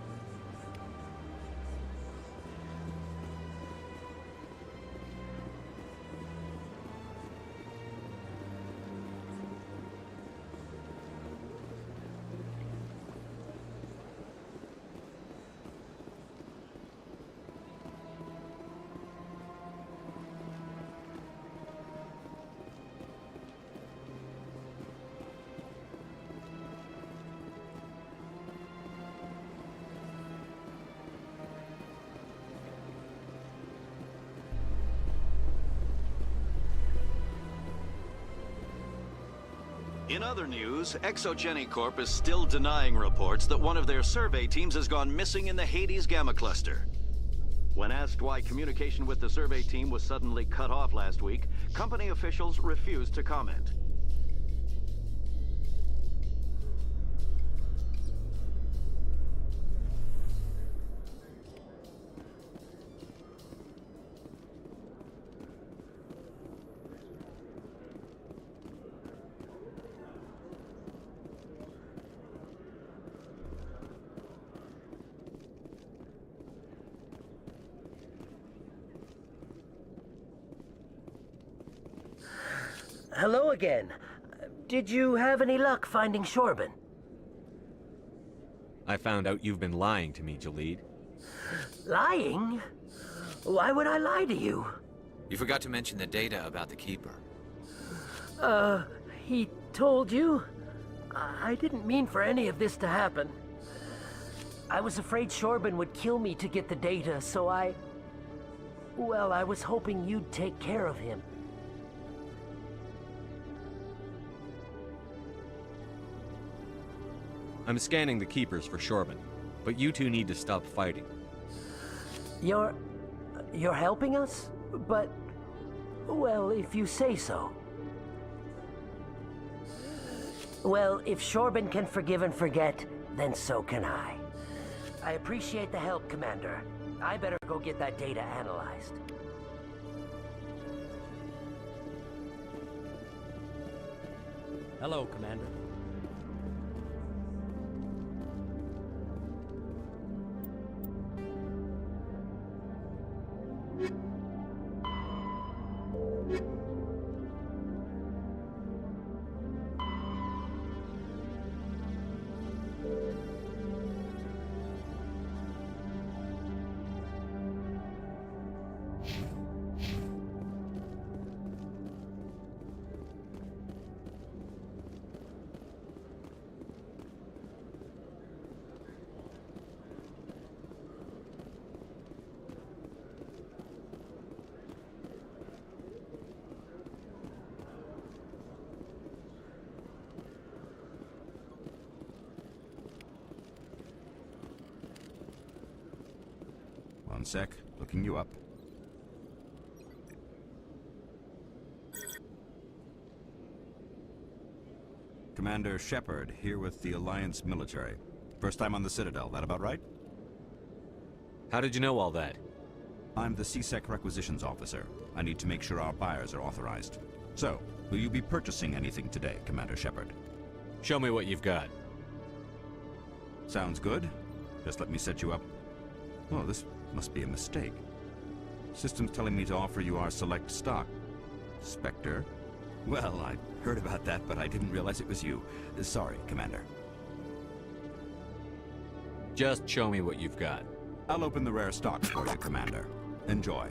In other news, Exogeny Corp is still denying reports that one of their survey teams has gone missing in the Hades Gamma Cluster. When asked why communication with the survey team was suddenly cut off last week, company officials refused to comment. Hello again. Did you have any luck finding Shorban? I found out you've been lying to me, Jalid. Lying? Why would I lie to you? You forgot to mention the data about the Keeper. He told you? I didn't mean for any of this to happen. I was afraid Shorban would kill me to get the data, so well, I was hoping you'd take care of him. I'm scanning the Keepers for Shorban, but you two need to stop fighting. You're helping us? But, well, if you say so. Well, if Shorban can forgive and forget, then so can I. I appreciate the help, Commander. I better go get that data analyzed. Hello, Commander. One sec, looking you up. Commander Shepard, here with the Alliance military. First time on the Citadel, that about right? How did you know all that? I'm the CSEC requisitions officer. I need to make sure our buyers are authorized. So, will you be purchasing anything today, Commander Shepard? Show me what you've got. Sounds good. Just let me set you up. Oh, this must be a mistake. System's telling me to offer you our select stock. Spectre? Well, I heard about that, but I didn't realize it was you. Sorry, Commander. Just show me what you've got. I'll open the rare stock for you, Commander. Enjoy.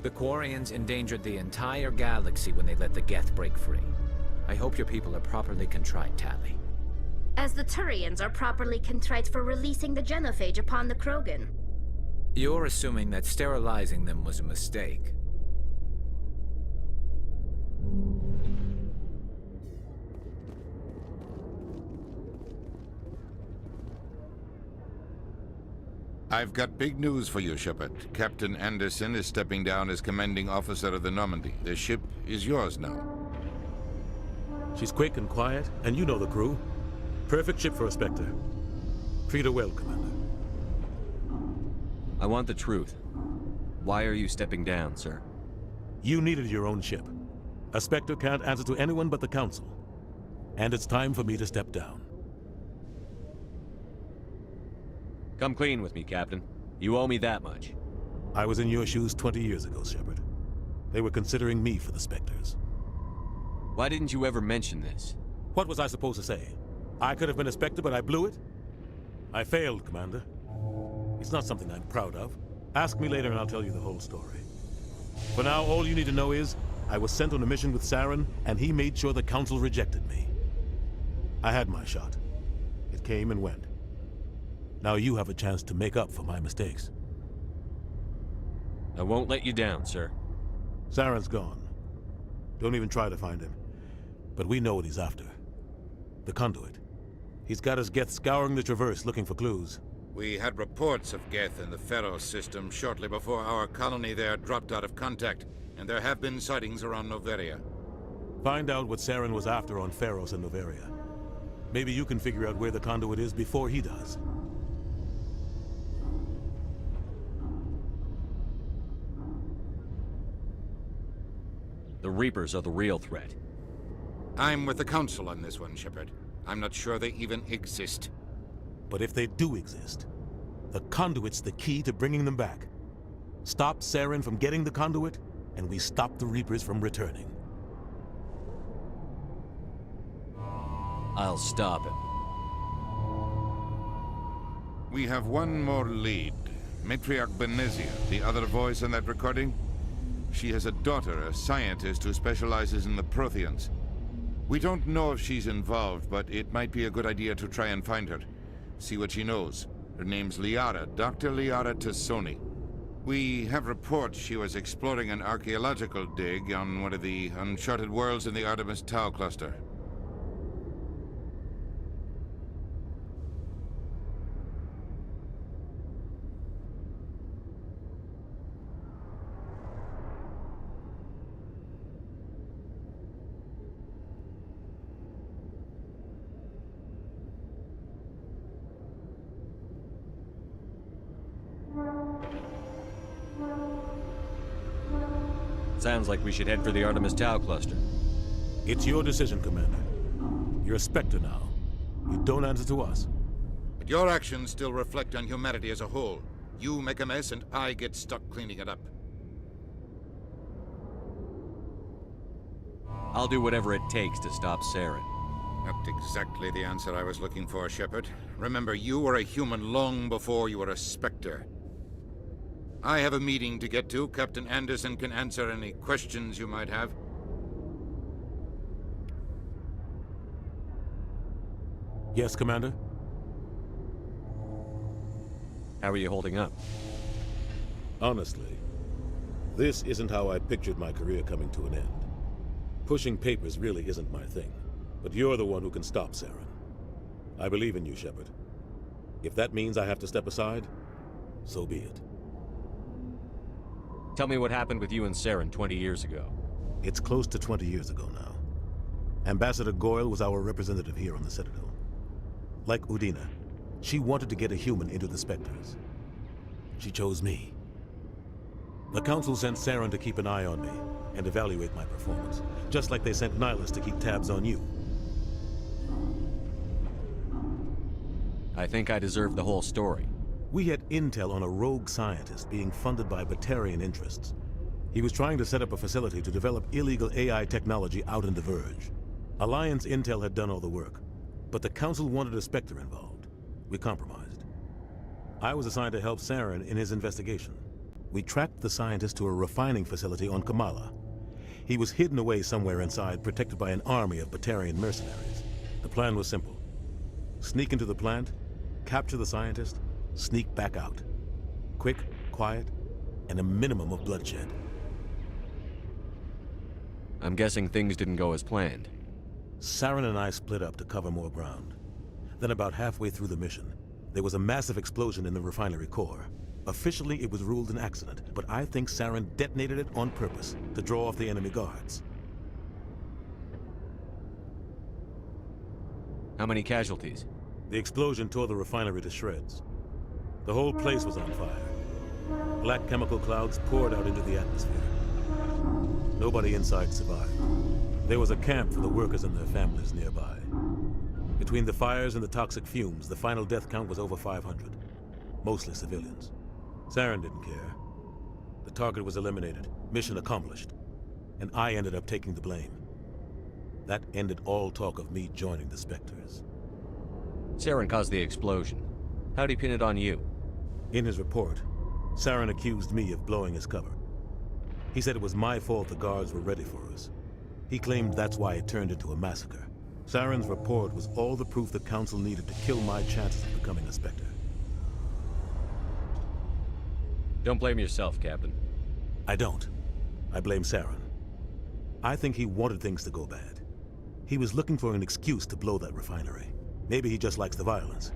The Quarians endangered the entire galaxy when they let the Geth break free. I hope your people are properly contrite, Tali. As the Turians are properly contrite for releasing the genophage upon the Krogan. You're assuming that sterilizing them was a mistake. I've got big news for you, Shepard. Captain Anderson is stepping down as commanding officer of the Normandy. The ship is yours now. She's quick and quiet, and you know the crew. Perfect ship for a Spectre. Treat her well, Commander. I want the truth. Why are you stepping down, sir? You needed your own ship. A Spectre can't answer to anyone but the Council. And it's time for me to step down. Come clean with me, Captain. You owe me that much. I was in your shoes 20 years ago, Shepard. They were considering me for the Spectres. Why didn't you ever mention this? What was I supposed to say? I could have been a Spectre, but I blew it? I failed, Commander. It's not something I'm proud of. Ask me later and I'll tell you the whole story. For now, all you need to know is, I was sent on a mission with Saren, and he made sure the Council rejected me. I had my shot. It came and went. Now you have a chance to make up for my mistakes. I won't let you down, sir. Saren's gone. Don't even try to find him. But we know what he's after. The conduit. He's got his Geth scouring the Traverse looking for clues. We had reports of Geth in the Ferro system shortly before our colony there dropped out of contact, and there have been sightings around Noveria. Find out what Saren was after on Pharos and Noveria. Maybe you can figure out where the conduit is before he does. The Reapers are the real threat. I'm with the Council on this one, Shepard. I'm not sure they even exist. But if they do exist, the conduit's the key to bringing them back. Stop Saren from getting the conduit, and we stop the Reapers from returning. I'll stop him. We have one more lead. Matriarch Benezia, the other voice in that recording. She has a daughter, a scientist who specializes in the Protheans. We don't know if she's involved, but it might be a good idea to try and find her. See what she knows. Her name's Liara, Dr. Liara Tassoni. We have reports she was exploring an archaeological dig on one of the uncharted worlds in the Artemis Tau cluster. Sounds like we should head for the Artemis Tau cluster. It's your decision, Commander. You're a Spectre now. You don't answer to us. But your actions still reflect on humanity as a whole. You make a mess and I get stuck cleaning it up. I'll do whatever it takes to stop Saren. Not exactly the answer I was looking for, Shepard. Remember, you were a human long before you were a Spectre. I have a meeting to get to. Captain Anderson can answer any questions you might have. Yes, Commander? How are you holding up? Honestly, this isn't how I pictured my career coming to an end. Pushing papers really isn't my thing, but you're the one who can stop Saren. I believe in you, Shepard. If that means I have to step aside, so be it. Tell me what happened with you and Saren 20 years ago. It's close to 20 years ago now. Ambassador Goyle was our representative here on the Citadel. Like Udina, she wanted to get a human into the Spectres. She chose me. The Council sent Saren to keep an eye on me and evaluate my performance, just like they sent Nihilus to keep tabs on you. I think I deserve the whole story. We had intel on a rogue scientist being funded by Batarian interests. He was trying to set up a facility to develop illegal AI technology out in the Verge. Alliance intel had done all the work, but the Council wanted a Spectre involved. We compromised. I was assigned to help Saren in his investigation. We tracked the scientist to a refining facility on Kamala. He was hidden away somewhere inside, protected by an army of Batarian mercenaries. The plan was simple. Sneak into the plant, capture the scientist, sneak back out. Quick, quiet, and a minimum of bloodshed. I'm guessing things didn't go as planned. Saren and I split up to cover more ground. Then about halfway through the mission, there was a massive explosion in the refinery core. Officially, it was ruled an accident, but I think Saren detonated it on purpose to draw off the enemy guards. How many casualties? The explosion tore the refinery to shreds. The whole place was on fire. Black chemical clouds poured out into the atmosphere. Nobody inside survived. There was a camp for the workers and their families nearby. Between the fires and the toxic fumes, the final death count was over 500. Mostly civilians. Saren didn't care. The target was eliminated, mission accomplished. And I ended up taking the blame. That ended all talk of me joining the Spectres. Saren caused the explosion. How'd he pin it on you? In his report, Saren accused me of blowing his cover. He said it was my fault the guards were ready for us. He claimed that's why it turned into a massacre. Saren's report was all the proof the Council needed to kill my chances of becoming a Spectre. Don't blame yourself, Captain. I don't. I blame Saren. I think he wanted things to go bad. He was looking for an excuse to blow that refinery. Maybe he just likes the violence.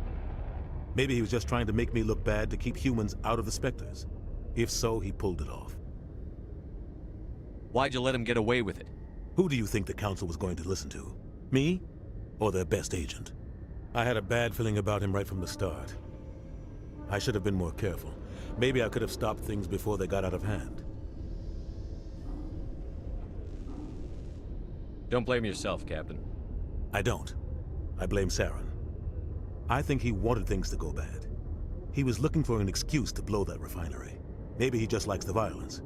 Maybe he was just trying to make me look bad to keep humans out of the Spectres. If so, he pulled it off. Why'd you let him get away with it? Who do you think the Council was going to listen to? Me? Or their best agent? I had a bad feeling about him right from the start. I should have been more careful. Maybe I could have stopped things before they got out of hand. Don't blame yourself, Captain. I don't. I blame Saren. I think he wanted things to go bad. He was looking for an excuse to blow that refinery. Maybe he just likes the violence.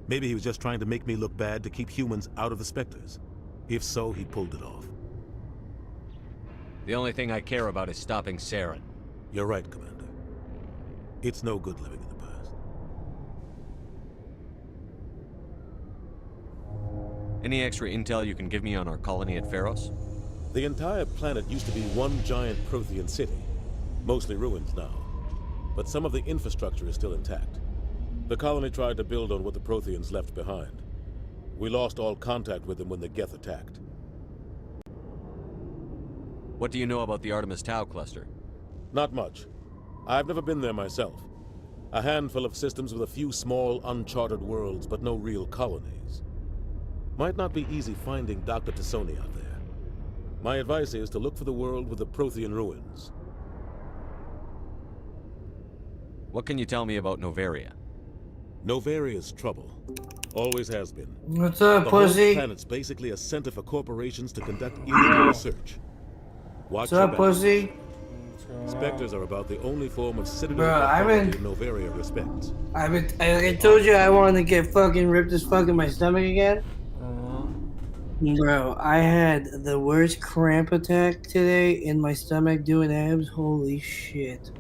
Maybe he was just trying to make me look bad to keep humans out of the Spectres. If so, he pulled it off. The only thing I care about is stopping Saren. You're right, Commander. It's no good living in the past. Any extra intel you can give me on our colony at Pharos? The entire planet used to be one giant Prothean city. Mostly ruins now. But some of the infrastructure is still intact. The colony tried to build on what the Protheans left behind. We lost all contact with them when the Geth attacked. What do you know about the Artemis Tau cluster? Not much. I've never been there myself. A handful of systems with a few small, uncharted worlds, but no real colonies. Might not be easy finding Dr. Tassoni out there. My advice is to look for the world with the Prothean ruins. What can you tell me about Novaria? Novaria's trouble. Always has been. What's up, the pussy? The planet's basically a center for corporations to conduct illegal research. Watch What's up, your back. pussy? Spectres are about the only form of citadel Bro, authority Novaria respects. I told you I wanted to get fucking ripped as fuck in my stomach again. Bro, I had the worst cramp attack today in my stomach doing abs. Holy shit.